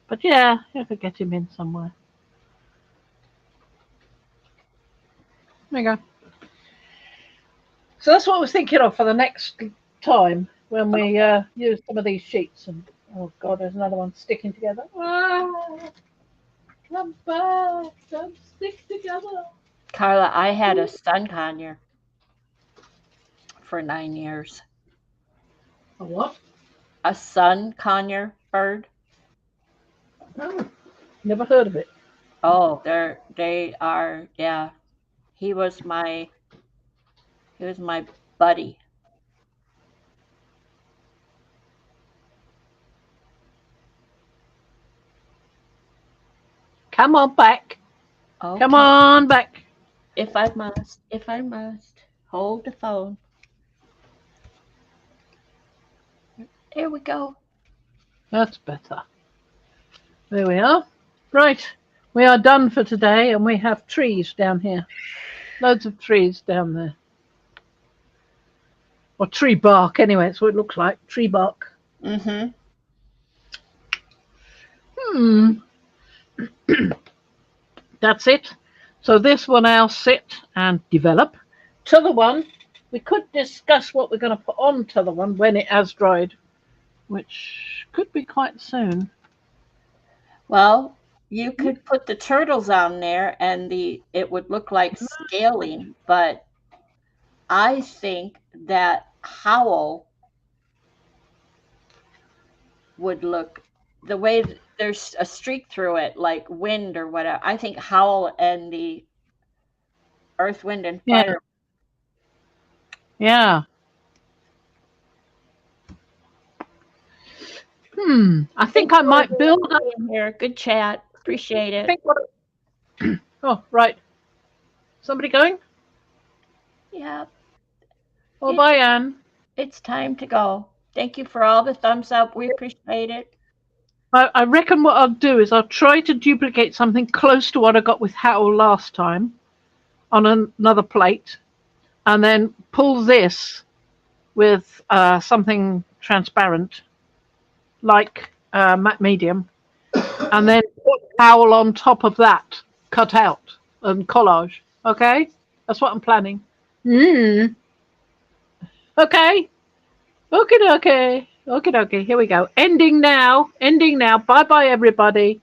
But yeah, I could get him in somewhere. There you go. So that's what I was thinking of for the next time when we use some of these sheets. And oh god, there's another one sticking together. Ah, come back, come stick together. Carla, I had a sun conure for 9 years. A what? A sun conure bird. Oh, never heard of it. Oh, they are, yeah. He was my he was my buddy. Come on back. Come Okay. on back. If I must, hold the phone. There we go. That's better. There we are. Right. We are done for today and we have trees down here. Loads of trees down there. Or tree bark anyway, that's what it looks like. Tree bark. Mm-hmm. Hmm. That's it. So this will now sit and develop. T'other one, we could discuss what we're going to put on t'other one when it has dried, which could be quite soon. Well, you could put the turtles on there and it would look like scaling, but I think that Howl would look the way there's a streak through it, like wind or whatever. I think Howl and the Earth, Wind, and Yeah, Fire. yeah. I think Thanks I for might build up. being here. Good chat. Appreciate I it. think what, oh, right. Somebody going? Yeah, Oh, it, bye, Anne. it's time to go. Thank you for all the thumbs up. We appreciate it. I reckon what I'll do is I'll try to duplicate something close to what I got with Howl last time on another plate, and then pull this with something transparent like matte medium, and then put Howl on top of that, cut out and collage. Okay, that's what I'm planning. Mm. Okay, okay, okay, okay, okay. Here we go. Ending now. Ending now. Bye, bye, everybody.